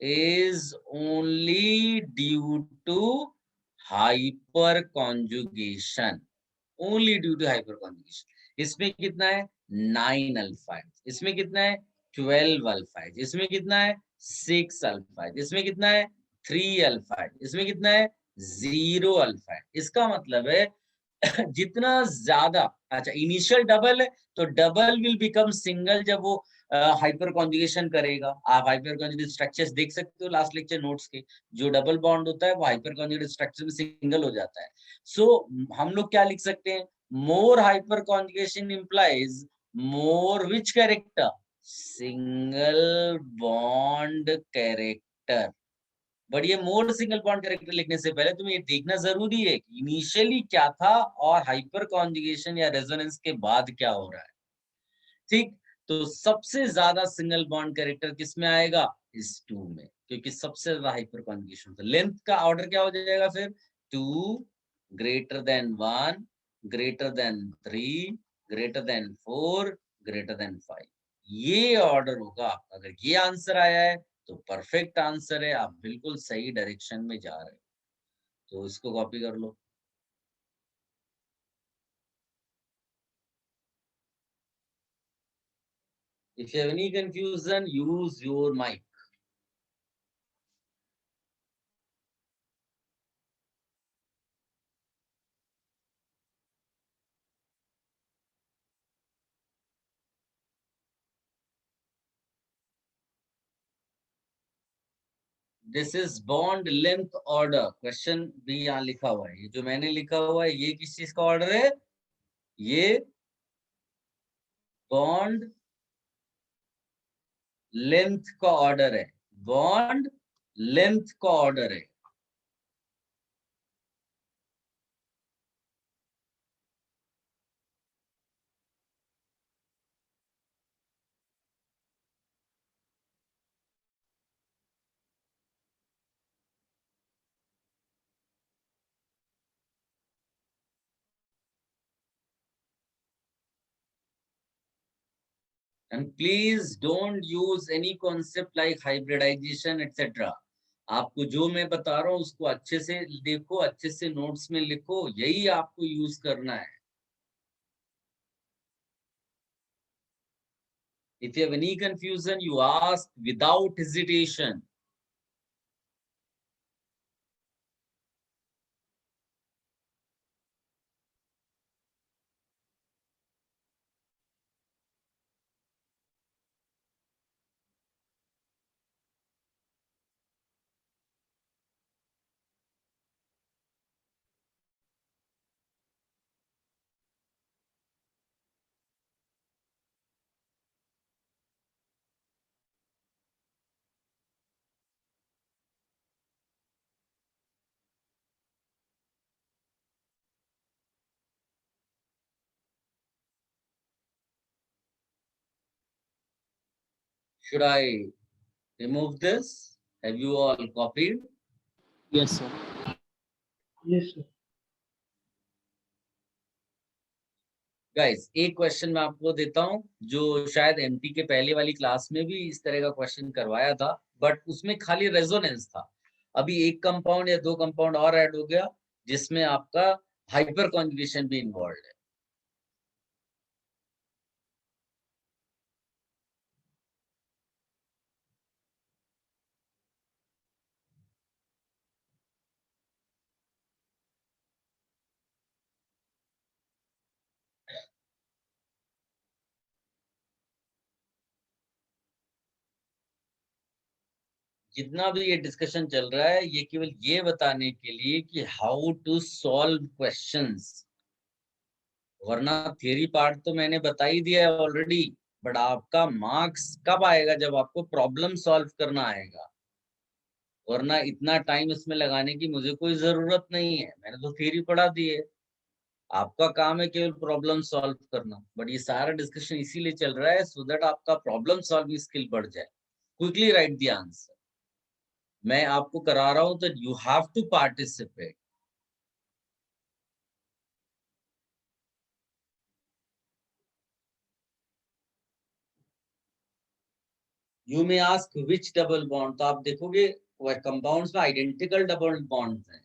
is only due to hyperconjugation. Only due to hyperconjugation. इसमें कितना है? 9 अल्फाइड। इसमें कितना है? 12 अल्फाइड। इसमें कितना है? 6 अल्फाइड। इसमें कितना है? 3 अल्फाइड। इसमें कितना है? 0 अल्फाइड। इसका मतलब है जितना ज्यादा, अच्छा इनिशियल डबल है तो डबल विल बिकम सिंगल जब वो हाइपर कॉन्जुगेशन करेगा। आप हाइपर कॉन्जुगेट स्ट्रक्चर्स देख सकते हो लास्ट लेक्चर नोट्स के। जो डबल बॉन्ड होता है वो हाइपर कॉन्जुगेट स्ट्रक्चर में सिंगल हो जाता है। सो हम लोग क्या लिख सकते हैं? More hyper conjugation implies more which character? Single bond character. But ये मोर सिंगल बॉन्ड कैरेक्टर लिखने से पहले तुम्हें ये देखना जरूरी है कि इनिशियली क्या था और हाइपर कॉन्जुगेशन या रेजोनेंस के बाद क्या हो रहा है। ठीक, तो सबसे ज्यादा सिंगल बॉन्ड कैरेक्टर किस में आएगा? इस 2 में, क्योंकि सबसे ज्यादा हाइपर कॉन्जुगेशन होता है। लेंथ का ऑर्डर क्या हो जाएगा फिर? 2 greater then 1 greater than 3 greater than 4 greater than 5। ये ऑर्डर होगा आपका। अगर ये आंसर आया है तो परफेक्ट आंसर है, आप बिल्कुल सही डायरेक्शन में जा रहे हो। तो इसको कॉपी कर लो। If you have any confusion, use your mic. This is bond length order. Question भी यहाँ लिखा हुआ है। ये जो मैंने लिखा हुआ है ये किस चीज का ऑर्डर है? ये बॉन्ड लेंथ का ऑर्डर है। बॉन्ड लेंथ का ऑर्डर है। And please don't use any concept like hybridization, etc. आपको जो मैं बता रहा हूँ उसको अच्छे से देखो, अच्छे से नोट्स में लिखो, यही आपको यूज करना है। If you have any confusion, you ask without hesitation. Should I remove this? Have you all copied? Yes, sir. Yes, sir. Guys, एक क्वेश्चन मैं आपको देता हूं जो शायद एमटी के पहले वाली क्लास में भी इस तरह का क्वेश्चन करवाया था, बट उसमें खाली रेजोनेंस था। अभी एक कंपाउंड या दो कंपाउंड और ऐड हो गया जिसमें आपका हाइपर कॉन्जुगेशन भी इन्वॉल्व है। जितना भी ये डिस्कशन चल रहा है ये केवल ये बताने के लिए कि हाउ टू सॉल्व क्वेश्चंस, वरना थियरी पार्ट तो मैंने बता ही दिया है ऑलरेडी। बट आपका मार्क्स कब आएगा? जब आपको प्रॉब्लम सॉल्व करना आएगा, वरना इतना टाइम इसमें लगाने की मुझे कोई जरूरत नहीं है, मैंने तो थियरी पढ़ा दी है। आपका काम है केवल प्रॉब्लम सॉल्व करना। बट ये सारा डिस्कशन इसीलिए चल रहा है सो दैट आपका प्रॉब्लम सॉल्विंग स्किल बढ़ जाए। Quickly write the answer. मैं आपको करा रहा हूं तो you have to participate. You may ask which double bond, तो आप देखोगे वह कंपाउंड्स में आइडेंटिकल डबल बॉन्ड्स हैं।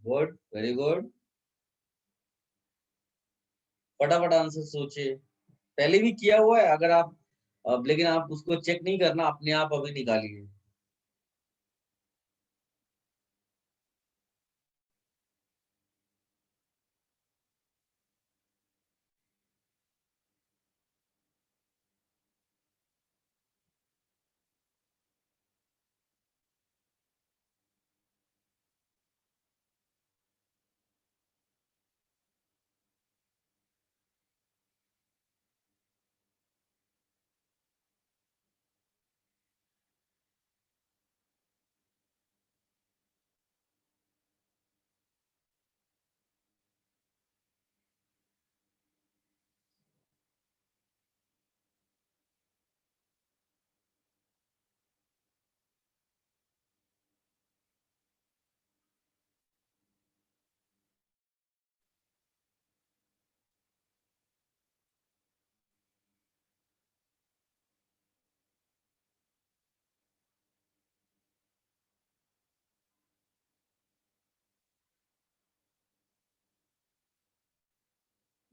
Good, very good. फटाफट आंसर सोचिए। पहले भी किया हुआ है अगर आप, अब लेकिन आप उसको चेक नहीं करना, अपने आप अभी निकालिए।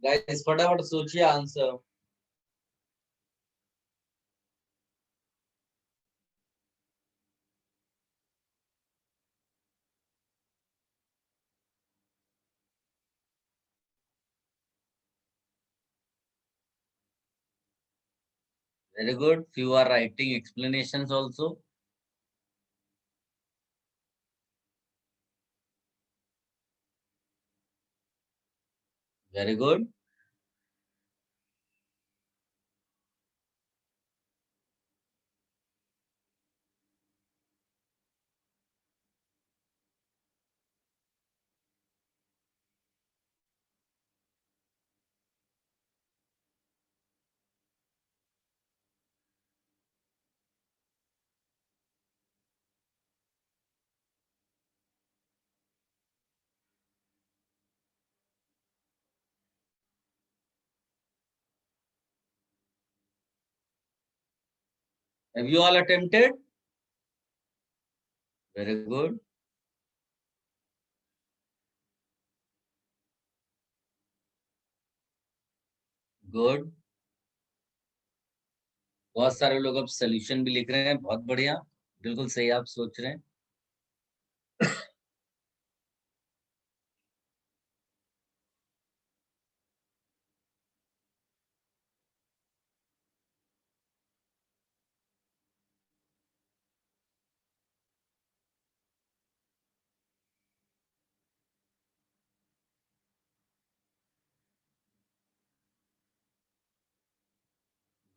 गाइस फटाफट सोचिए answer. Very good. Few are writing explanations also. Very good. Have you all attempted? Very good. Good. बहुत सारे लोग अब सोल्यूशन भी लिख रहे हैं, बहुत बढ़िया, बिल्कुल सही आप सोच रहे हैं।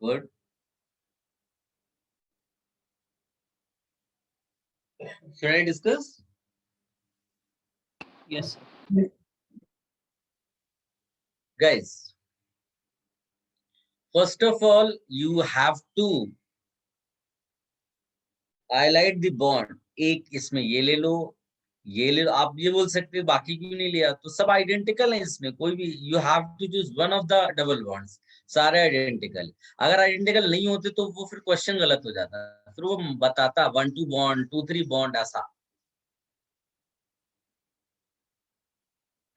Good. Should I discuss? Yes, sir. Yes. Guys, first of all, you have to highlight the bond. एक इसमें ये ले लो, ये ले लो। आप ये बोल सकते हो बाकी क्यों नहीं लिया, तो सब आइडेंटिकल है इसमें, कोई भी you have to choose one of the double bonds. सारे आइडेंटिकल। अगर आइडेंटिकल नहीं होते तो वो फिर क्वेश्चन गलत हो जाता, फिर वो बताता 1 2 बॉन्ड 2 3 बॉन्ड ऐसा।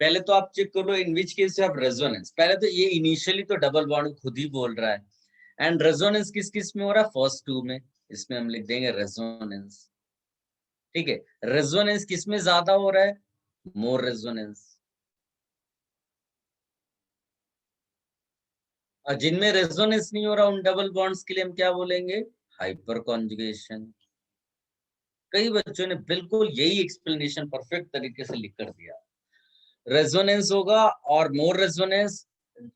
पहले तो आप चेक कर लो इन which case you have resonance. पहले तो ये इनिशियली तो डबल बॉन्ड खुद ही बोल रहा है, एंड रेजोनेंस किस किस में हो रहा है, फर्स्ट टू में। इसमें हम लिख देंगे रेजोनेंस। ठीक है, रेजोनेंस किस में ज्यादा हो रहा है, मोर रेजोनेंस। और जिनमें रेजोनेंस नहीं हो रहा उन डबल बॉन्ड्स के लिए हम क्या बोलेंगे, हाइपर कॉन्जुगेशन। कई बच्चों ने बिल्कुल यही एक्सप्लेनेशन परफेक्ट तरीके से लिख कर दिया। रेजोनेंस होगा और मोर रेजोनेंस।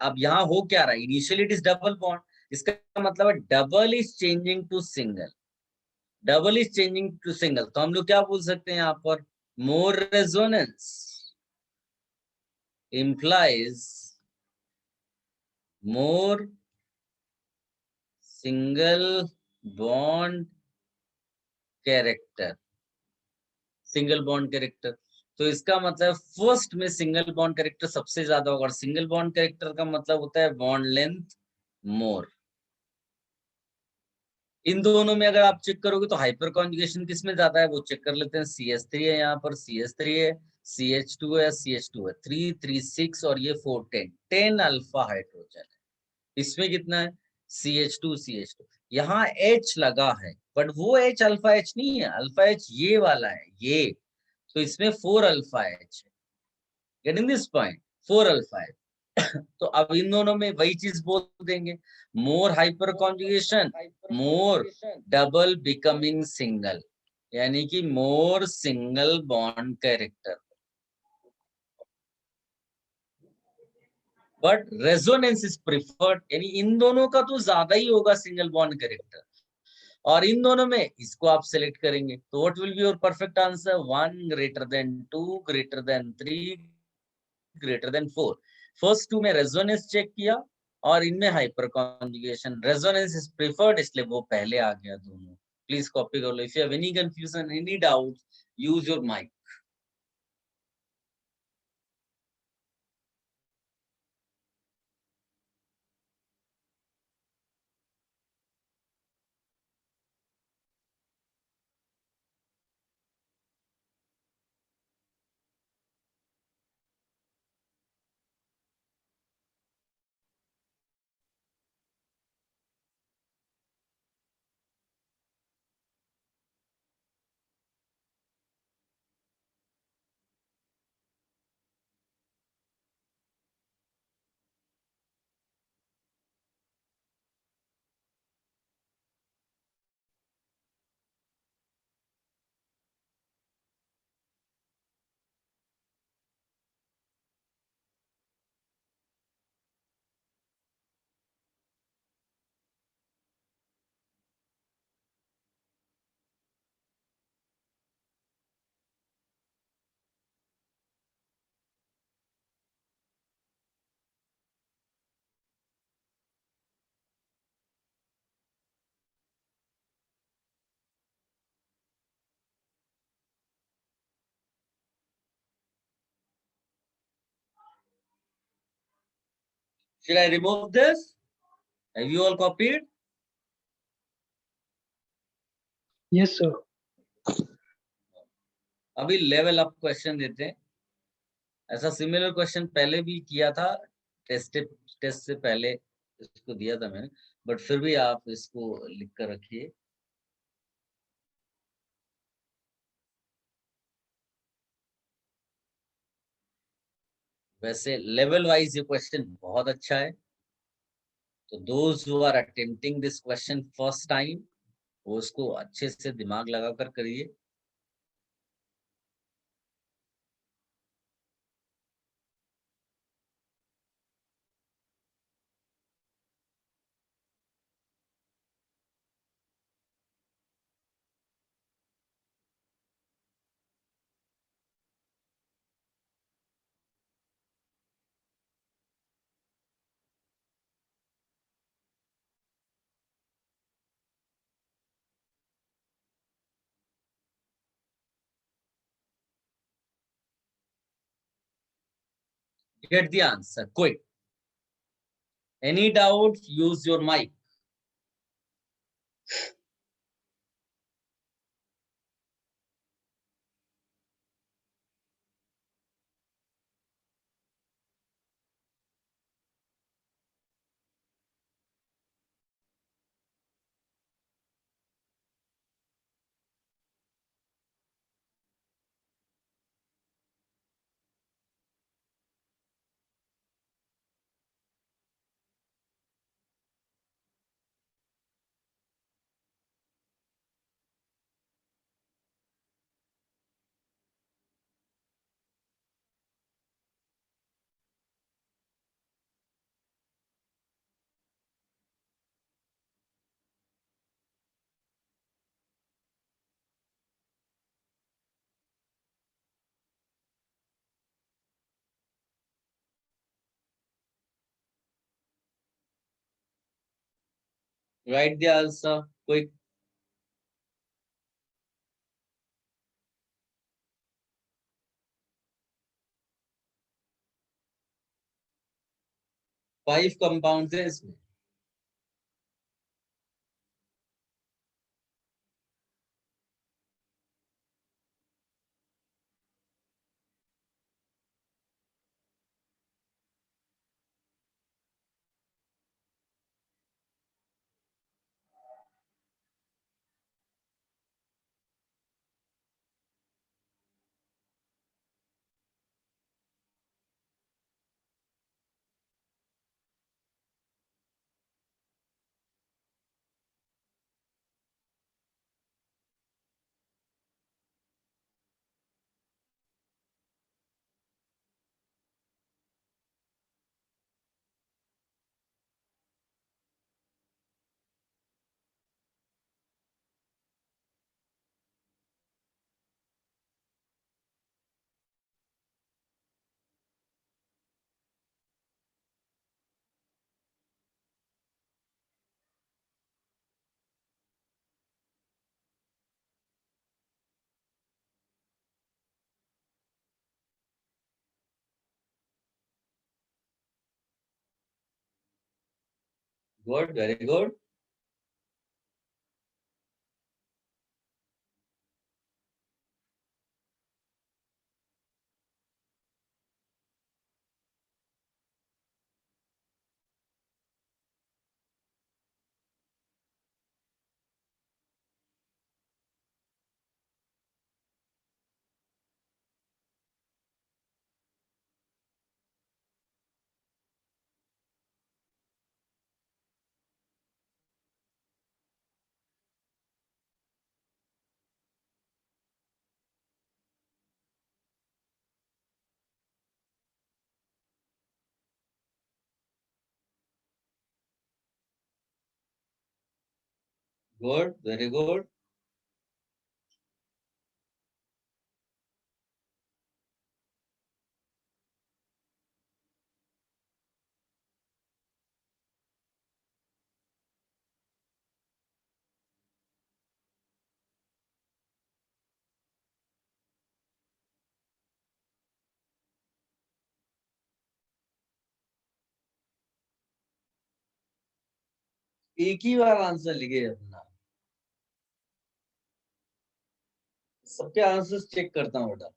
अब यहाँ हो क्या रहा है, initially it is double bond, इसका मतलब है double is changing to single. Double is changing to single, तो हम लोग क्या बोल सकते हैं यहाँ पर, more resonance implies more single bond character। Single bond character, तो इसका मतलब फर्स्ट में सिंगल बॉन्ड कैरेक्टर सबसे ज्यादा होगा, और सिंगल बॉन्ड कैरेक्टर का मतलब होता है बॉन्ड लेंथ मोर। इन दोनों में अगर आप चेक करोगे तो हाइपर कॉन्जुगेशन किस में ज्यादा है, वो चेक कर लेते हैं। CH3 है, यहाँ पर CH3 है, CH2 है, CH2 है, 3 3 6 और ये 4 10 10 अल्फा हाइड्रोजन है। इसमें कितना है, CH2 CH2। यहाँ H लगा है, बट वो H अल्फा H नहीं है, अल्फा H ये वाला है ये, तो इसमें 4 अल्फा H है। Getting this point, 4 alpha H। तो अब इन दोनों में वही चीज बोल देंगे, more hyper conjugation, more double becoming single, यानी कि more single bond character. But resonance is preferred, यानी इन दोनों का तो ज्यादा ही होगा सिंगल बॉन्ड कैरेक्टर, और इन दोनों में इसको आप सेलेक्ट करेंगे, तो what will be your perfect answer, 1 greater than 2 greater than 3 greater than 4। First two में रेजोनेंस चेक किया, और इनमें hyper conjugation, resonance is preferred, इसलिए वो पहले आ गया दोनों। प्लीज कॉपी कर लो। If you have any confusion, any doubt, use your mic. Should I remove this? Have you all copied? Yes, sir. अभी लेवल अप क्वेश्चन देते हैं. ऐसा सिमिलर क्वेश्चन पहले भी किया था, टेस्ट से पहले इसको दिया था मैंने, बट फिर भी आप इसको लिख कर रखिए. वैसे लेवल वाइज ये क्वेश्चन बहुत अच्छा है, तो those who are attempting this question first time वो उसको अच्छे से दिमाग लगाकर करिए. Get the answer quick. Any doubt, use your mic. Write the answer quick. Five compounds है इसमें. Good, very good. Good, very good. एक ही बार आंसर लिखे अपना, सबके आंसर्स चेक करता हूँ बेटा।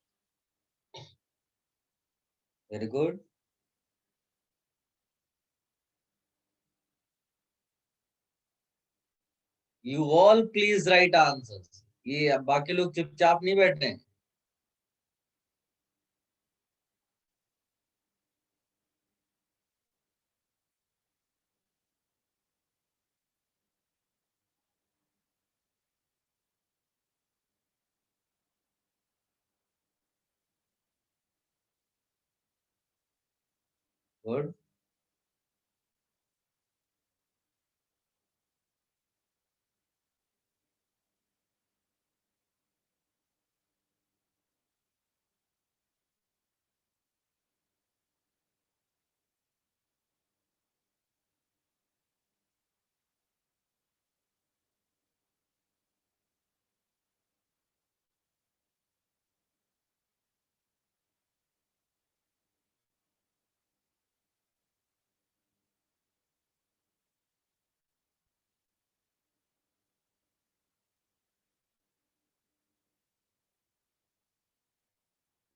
Very good. You all please right answers. ये अब बाकी लोग चुपचाप नहीं बैठे हैं। Good.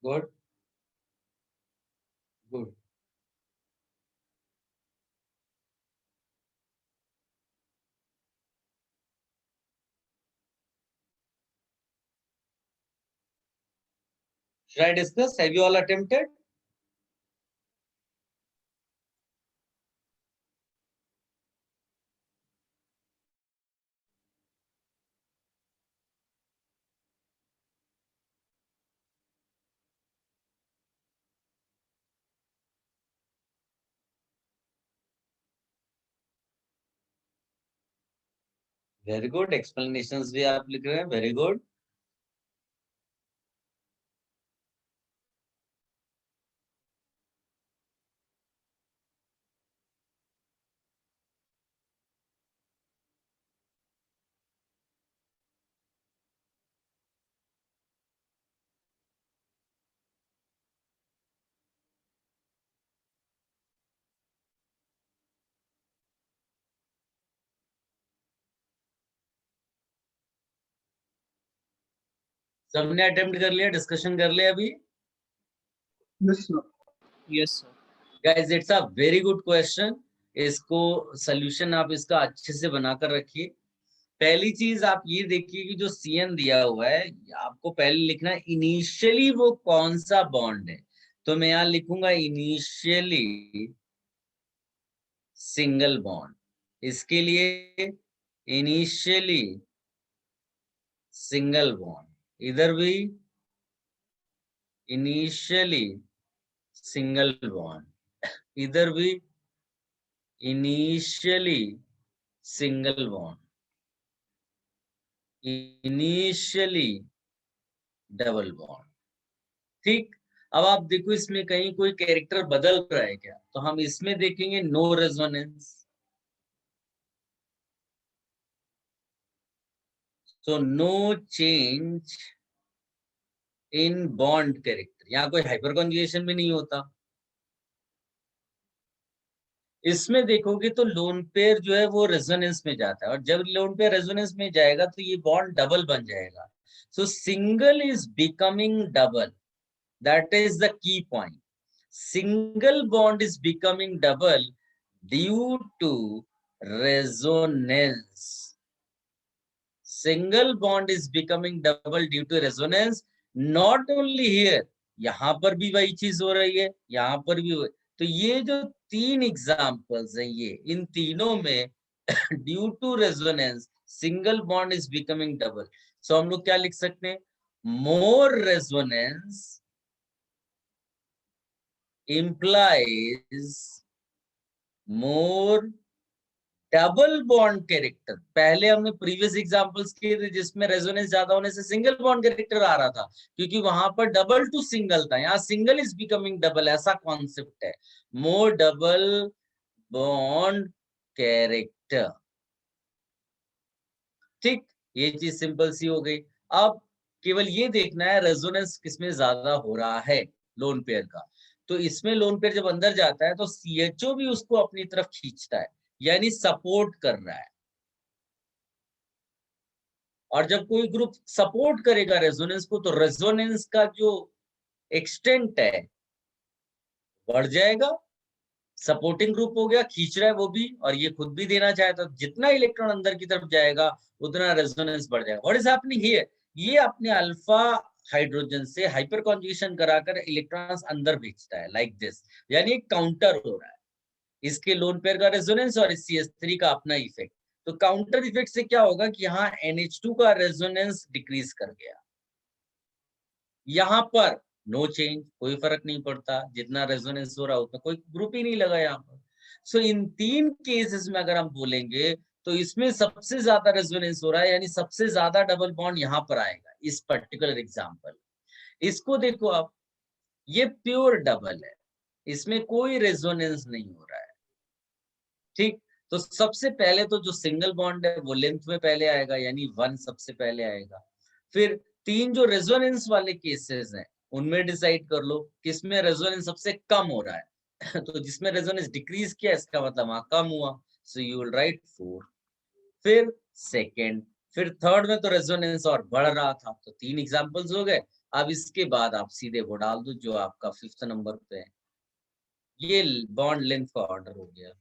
Good. Good. Should I discuss? Have you all attempted? Very good. Explanations भी आप लिख रहे हैं, वेरी गुड। सबने अटेम्प्ट कर लिया, डिस्कशन कर लिया अभी? Yes, sir. Yes sir. Guys it's a very good question. इसको सोल्यूशन आप इसका अच्छे से बनाकर रखिए। पहली चीज आप ये देखिए कि जो CN दिया हुआ है, आपको पहले लिखना है इनिशियली वो कौन सा बॉन्ड है। तो मैं यहाँ लिखूंगा इनिशियली सिंगल बॉन्ड। इसके लिए इनिशियली सिंगल बॉन्ड, इधर भी इनिशियली सिंगल बॉन्ड, इधर भी initially single bond, initially double bond. ठीक। अब आप देखो इसमें कहीं कोई कैरेक्टर बदल रहा है क्या? तो हम इसमें देखेंगे no resonance. So no change in bond character, यहाँ कोई हाइपर कॉन्जुगेशन भी नहीं होता। इसमें देखोगे तो लोन पेयर जो है वो रेजोनेंस में जाता है, और जब लोन पेयर रेजोनेंस में जाएगा तो ये बॉन्ड डबल बन जाएगा। So single is becoming double, that is the key point. Single bond is becoming double due to resonance. Single bond is becoming double due to resonance. Not only here, यहाँ पर भी वही चीज हो रही है, यहाँ पर भी तो ये जो तीन एग्जाम्पल्स हैं, ये इन तीनों में due to resonance single bond is becoming double. So हम लोग क्या लिख सकते हैं? More resonance implies more double bond character. पहले हमने प्रीवियस एग्जांपल्स किए थे जिसमें रेजोनेंस ज्यादा होने से सिंगल बॉन्ड कैरेक्टर आ रहा था, क्योंकि वहां पर डबल टू सिंगल था। यहाँ सिंगल इज बिकमिंग डबल, ऐसा कॉन्सेप्ट है। मोर डबल बॉन्ड कैरेक्टर। ठीक, ये चीज सिंपल सी हो गई। अब केवल ये देखना है रेजोनेंस किसमें ज्यादा हो रहा है, लोन पेयर का। तो इसमें लोन पेयर जब अंदर जाता है तो CHO भी उसको अपनी तरफ खींचता है, यानी सपोर्ट कर रहा है। और जब कोई ग्रुप सपोर्ट करेगा रेजोनेंस को, तो रेजोनेंस का जो एक्सटेंट है बढ़ जाएगा। सपोर्टिंग ग्रुप हो गया, खींच रहा है वो भी, और ये खुद भी देना चाहे, तो जितना इलेक्ट्रॉन अंदर की तरफ जाएगा उतना रेजोनेंस बढ़ जाएगा। What is happening here? ये अपने अल्फा हाइड्रोजन से हाइपर कॉन्जुगेशन कराकर इलेक्ट्रॉन्स अंदर भेजता है, लाइक दिस, यानी एक काउंटर हो रहा है। इसके लोन पेयर का रेजोनेंस और इस CH3 का अपना इफेक्ट। तो काउंटर इफेक्ट से क्या होगा कि यहाँ NH2 का रेजोनेंस डिक्रीज कर गया, यहाँ पर नो चेंज, कोई फर्क नहीं पड़ता, जितना रेजोनेंस हो रहा उतना कोई ग्रुप ही नहीं लगा यहाँ पर। सो इन 3 केसेस में अगर हम बोलेंगे तो इसमें सबसे ज्यादा रेजोनेंस हो रहा है, यानी सबसे ज्यादा डबल बॉन्ड यहाँ पर आएगा इस पर्टिकुलर एग्जांपल। इसको देखो आप, ये प्योर डबल है, इसमें कोई रेजोनेंस नहीं हो रहा है, ठीक। तो सबसे पहले तो जो सिंगल बॉन्ड है वो लेंथ में पहले आएगा, यानी 1 सबसे पहले आएगा। फिर 3 जो रेजोनेंस वाले केसेस हैं उनमें डिसाइड कर लो किसमें रेजोनेंस सबसे कम हो रहा है। तो जिसमें रेजोनेंस डिक्रीज किया इसका मतलब वहां कम हुआ, सो यू विल राइट 4। फिर सेकंड, फिर थर्ड में तो रेजोनेंस और बढ़ रहा था, तो 3 एग्जांपल्स हो गए। अब इसके बाद आप सीधे वो डाल दो जो आपका 5th नंबर पे है। ये बॉन्ड लेंथ का ऑर्डर हो गया।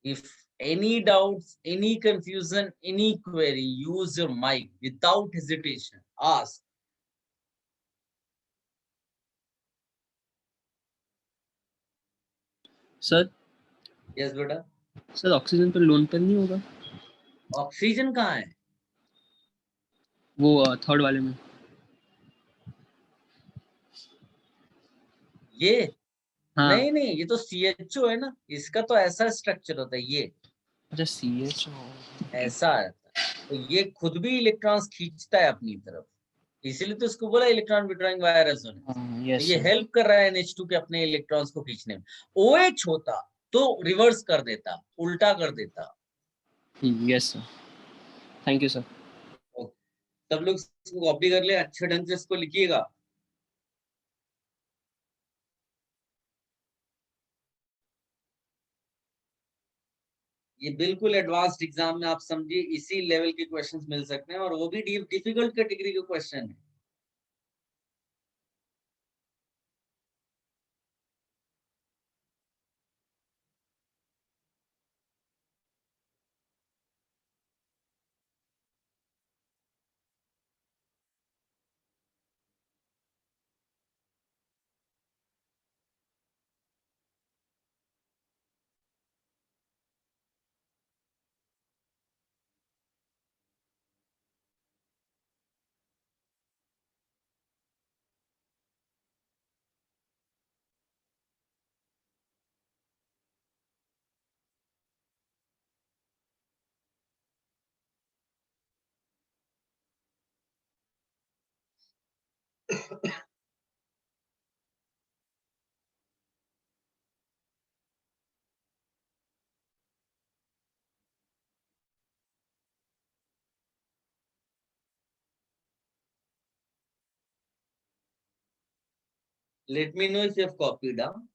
If any doubts, any confusion, any query, use your mic without hesitation. Ask. Sir Yes, बेटा। सर ऑक्सीजन पर लोन पेयर नहीं होगा? ऑक्सीजन कहाँ है? वो थर्ड वाले में। ये हाँ। नहीं नहीं, ये तो CHO है ना, इसका तो ऐसा स्ट्रक्चर होता है, ये अच्छा CH। ऐसा रहता है। तो ये खुद भी इलेक्ट्रॉन्स खींचता है अपनी तरफ, इसीलिए तो इसको बोला इलेक्ट्रॉन विड्रॉइंग वाया रेजोनेंस। तो यस ये सर। हेल्प कर रहा है NH2 के अपने इलेक्ट्रॉन्स को खींचने में। OH होता तो रिवर्स कर देता, उल्टा कर देता। Yes sir, thank you sir. सब लोग इसको कॉपी कर ले, अच्छे ढंग से इसको लिखिएगा। ये बिल्कुल एडवांस्ड एग्जाम में आप समझिए इसी लेवल के क्वेश्चंस मिल सकते हैं, और वो भी डिफिकल्ट कैटेगरी के क्वेश्चन है। Let me know if you have copied down.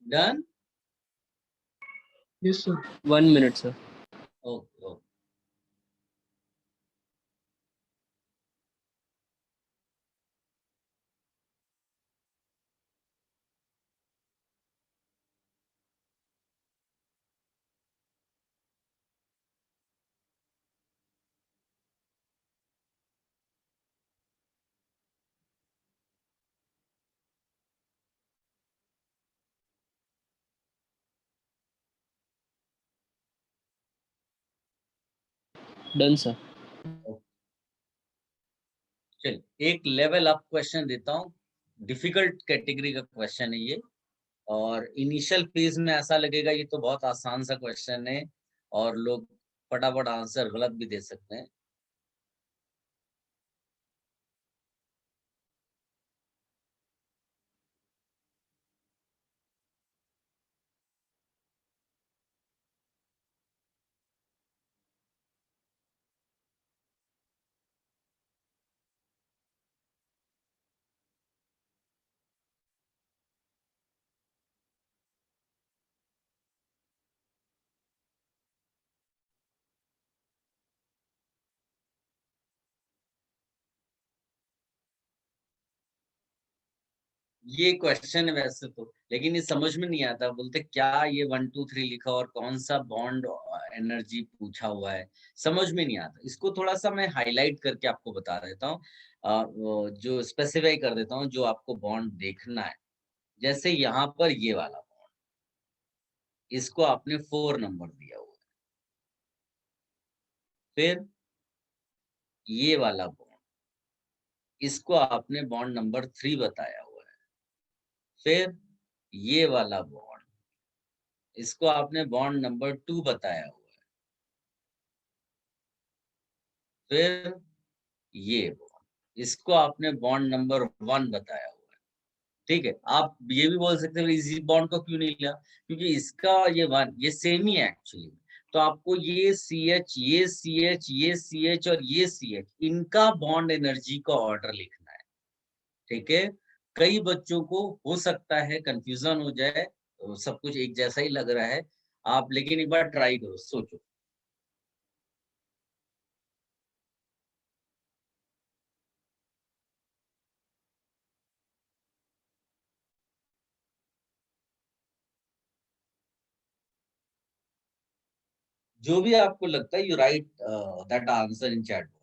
Done? Yes, sir. 1 minute, sir. Okay okay. Done, sir. चल एक लेवल अप क्वेश्चन देता हूँ, डिफिकल्ट कैटेगरी का क्वेश्चन है ये, और इनिशियल फेज में ऐसा लगेगा ये तो बहुत आसान सा क्वेश्चन है और लोग फटाफट आंसर गलत भी दे सकते हैं। ये क्वेश्चन है वैसे तो, लेकिन ये समझ में नहीं आता, बोलते क्या ये 1 2 3 लिखा और कौन सा बॉन्ड एनर्जी पूछा हुआ है, समझ में नहीं आता। इसको थोड़ा सा मैं हाईलाइट करके आपको बता देता हूँ, जो स्पेसिफाई कर देता हूँ जो आपको बॉन्ड देखना है। जैसे यहाँ पर ये वाला बॉन्ड, इसको आपने 4 नंबर दिया हुआ है। फिर ये वाला बॉन्ड, इसको आपने बॉन्ड नंबर 3 बताया हुआ है। फिर ये वाला बॉन्ड, इसको आपने बॉन्ड नंबर 2 बताया हुआ है। फिर ये बॉन्ड, इसको आपने बॉन्ड नंबर 1 बताया हुआ है। ठीक है, आप ये भी बोल सकते हैं इसी बॉन्ड को क्यों नहीं लिया, क्योंकि इसका ये 1 ये सेम ही है एक्चुअली। तो आपको ये CH, ये CH, ये CH और ये CH, इनका बॉन्ड एनर्जी का ऑर्डर लिखना है। ठीक है, कई बच्चों को हो सकता है कंफ्यूजन हो जाए, सब कुछ एक जैसा ही लग रहा है, आप लेकिन एक बार ट्राई करो, सोचो। जो भी आपको लगता है, you right that answer in chat box.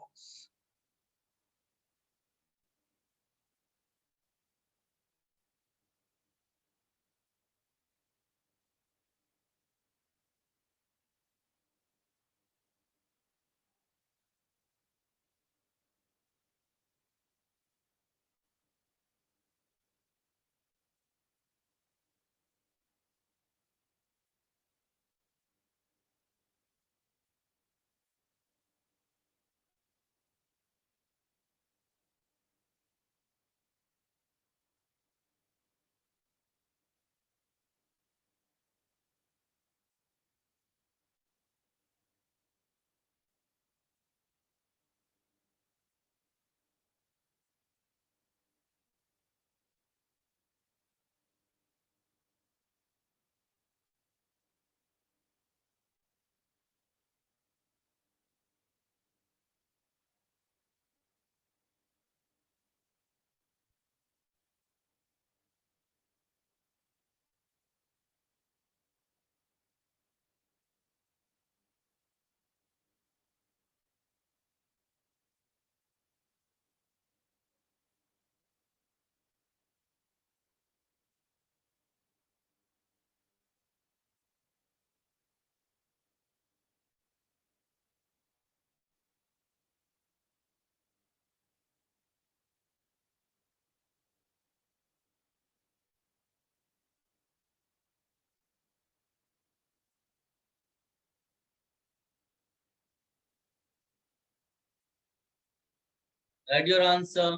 Right your answer.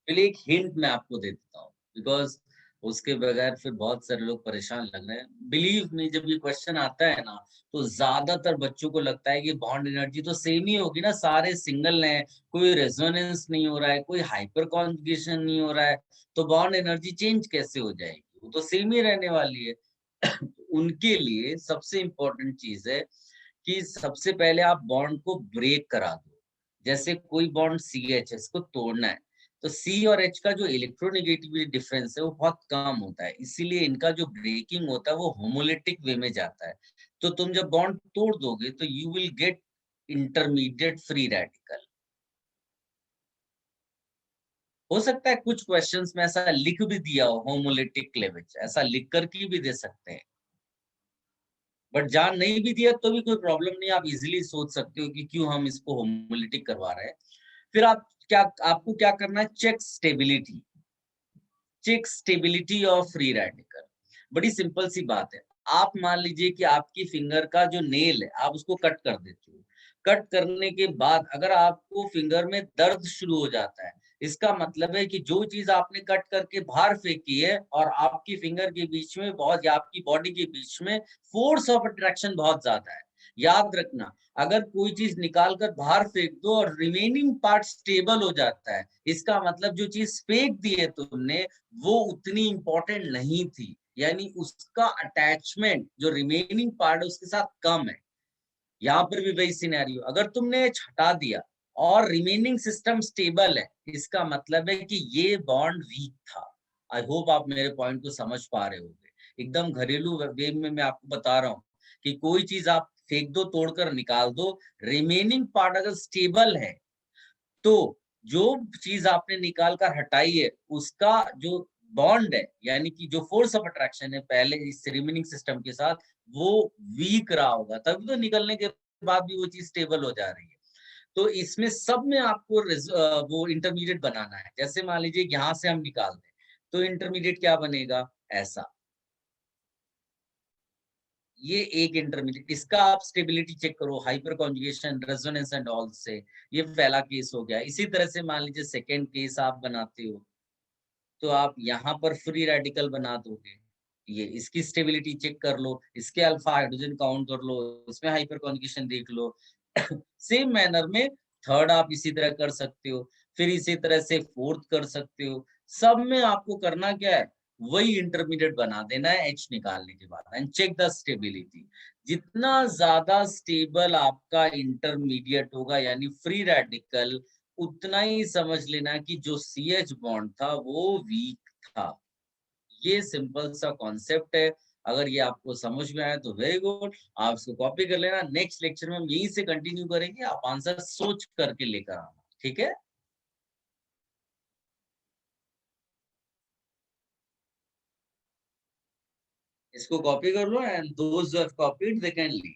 चलिए एक हिंट मैं आपको दे देता हूँ, बिकॉज उसके बगैर फिर बहुत सारे लोग परेशान लग रहे हैं। बिलीव मी, जब ये क्वेश्चन आता है ना, तो ज्यादातर बच्चों को लगता है कि बॉन्ड एनर्जी तो सेम ही होगी ना, सारे सिंगल हैं, कोई रेजोनेंस नहीं हो रहा है, कोई हाइपर कॉन्जुगेशन नहीं हो रहा है, तो बॉन्ड एनर्जी चेंज कैसे हो जाएगी। वो तो सेम ही रहने वाली है। उनके लिए सबसे इम्पोर्टेंट चीज है कि सबसे पहले आप बॉन्ड को ब्रेक करा दो। जैसे कोई बॉन्ड CH है, इसको तोड़ना है, तो C और H का जो इलेक्ट्रोनेगेटिविटी डिफरेंस है वो बहुत कम होता है, इसीलिए इनका जो ब्रेकिंग होता है वो होमोलिटिक वे में जाता है। तो तुम जब बॉन्ड तोड़ दोगे तो you will get intermediate free radical. हो सकता है कुछ क्वेश्चंस में ऐसा लिख भी दिया हो होमोलिटिक क्लेवेज, ऐसा लिख कर के भी दे सकते हैं, बट जान नहीं भी दिया तो भी कोई प्रॉब्लम नहीं, आप इजीली सोच सकते हो कि क्यों हम इसको होमोलिटिक करवा रहे हैं। फिर आपको क्या करना है, check stability of free radical. बड़ी सिंपल सी बात है। आप मान लीजिए कि आपकी फिंगर का जो नेल है आप उसको कट कर देते हो, कट करने के बाद अगर आपको फिंगर में दर्द शुरू हो जाता है, इसका मतलब है कि जो चीज आपने कट करके बाहर फेंकी है और आपकी फिंगर के बीच में बहुत, या आपकी बॉडी के बीच में फोर्स ऑफ अट्रैक्शन बहुत ज्यादा है। याद रखना, अगर कोई चीज निकाल कर बाहर फेंक दो और रिमेनिंग पार्ट स्टेबल हो जाता है, इसका मतलब जो चीज फेंक दी है तुमने वो उतनी इंपॉर्टेंट नहीं थी, यानी उसका अटैचमेंट जो रिमेनिंग पार्ट है उसके साथ कम है। यहाँ पर भी वही सिनेरियो, अगर तुमने हटा दिया और रिमेनिंग सिस्टम स्टेबल है, इसका मतलब है कि ये बॉन्ड वीक था। आई होप आप मेरे पॉइंट को समझ पा रहे होंगे। एकदम घरेलू वे में मैं आपको बता रहा हूँ कि कोई चीज आप फेंक दो, तोड़कर निकाल दो, रिमेनिंग पार्ट अगर स्टेबल है तो जो चीज आपने निकाल कर हटाई है उसका जो बॉन्ड है, यानी कि जो फोर्स ऑफ अट्रैक्शन है पहले इस रिमेनिंग सिस्टम के साथ, वो वीक रहा होगा, तभी तो निकलने के बाद भी वो चीज स्टेबल हो जा रही है। तो इसमें सब में आपको वो इंटरमीडिएट बनाना है। जैसे मान लीजिए यहाँ से हम निकाल दें तो इंटरमीडिएट क्या बनेगा, ऐसा, ये एक इंटरमीडिएट। इसका आप स्टेबिलिटी चेक करो, hyper conjugation, resonance and all से, ये पहला केस हो गया। इसी तरह से मान लीजिए सेकेंड केस आप बनाते हो तो आप यहाँ पर फ्री रेडिकल बना दोगे, ये इसकी स्टेबिलिटी चेक कर लो, इसके अल्फा हाइड्रोजन काउंट कर लो, इसमें हाइपर कॉन्जुगेशन देख लो। सेम मैनर में थर्ड आप इसी तरह कर सकते हो, फिर इसी तरह से फोर्थ कर सकते हो। सब में आपको करना क्या है, वही इंटरमीडिएट बना देना है H निकालने के बाद, एंड चेक द स्टेबिलिटी। जितना ज्यादा स्टेबल आपका इंटरमीडिएट होगा यानी फ्री रेडिकल, उतना ही समझ लेना कि जो CH बॉन्ड था वो वीक था। ये सिंपल सा कॉन्सेप्ट है। अगर ये आपको समझ में आया तो वेरी गुड, आप इसको कॉपी कर लेना। नेक्स्ट लेक्चर में हम यहीं से कंटिन्यू करेंगे, आप आंसर सोच करके लेकर आना, ठीक है। इसको कॉपी कर लो and those who have copied they can leave.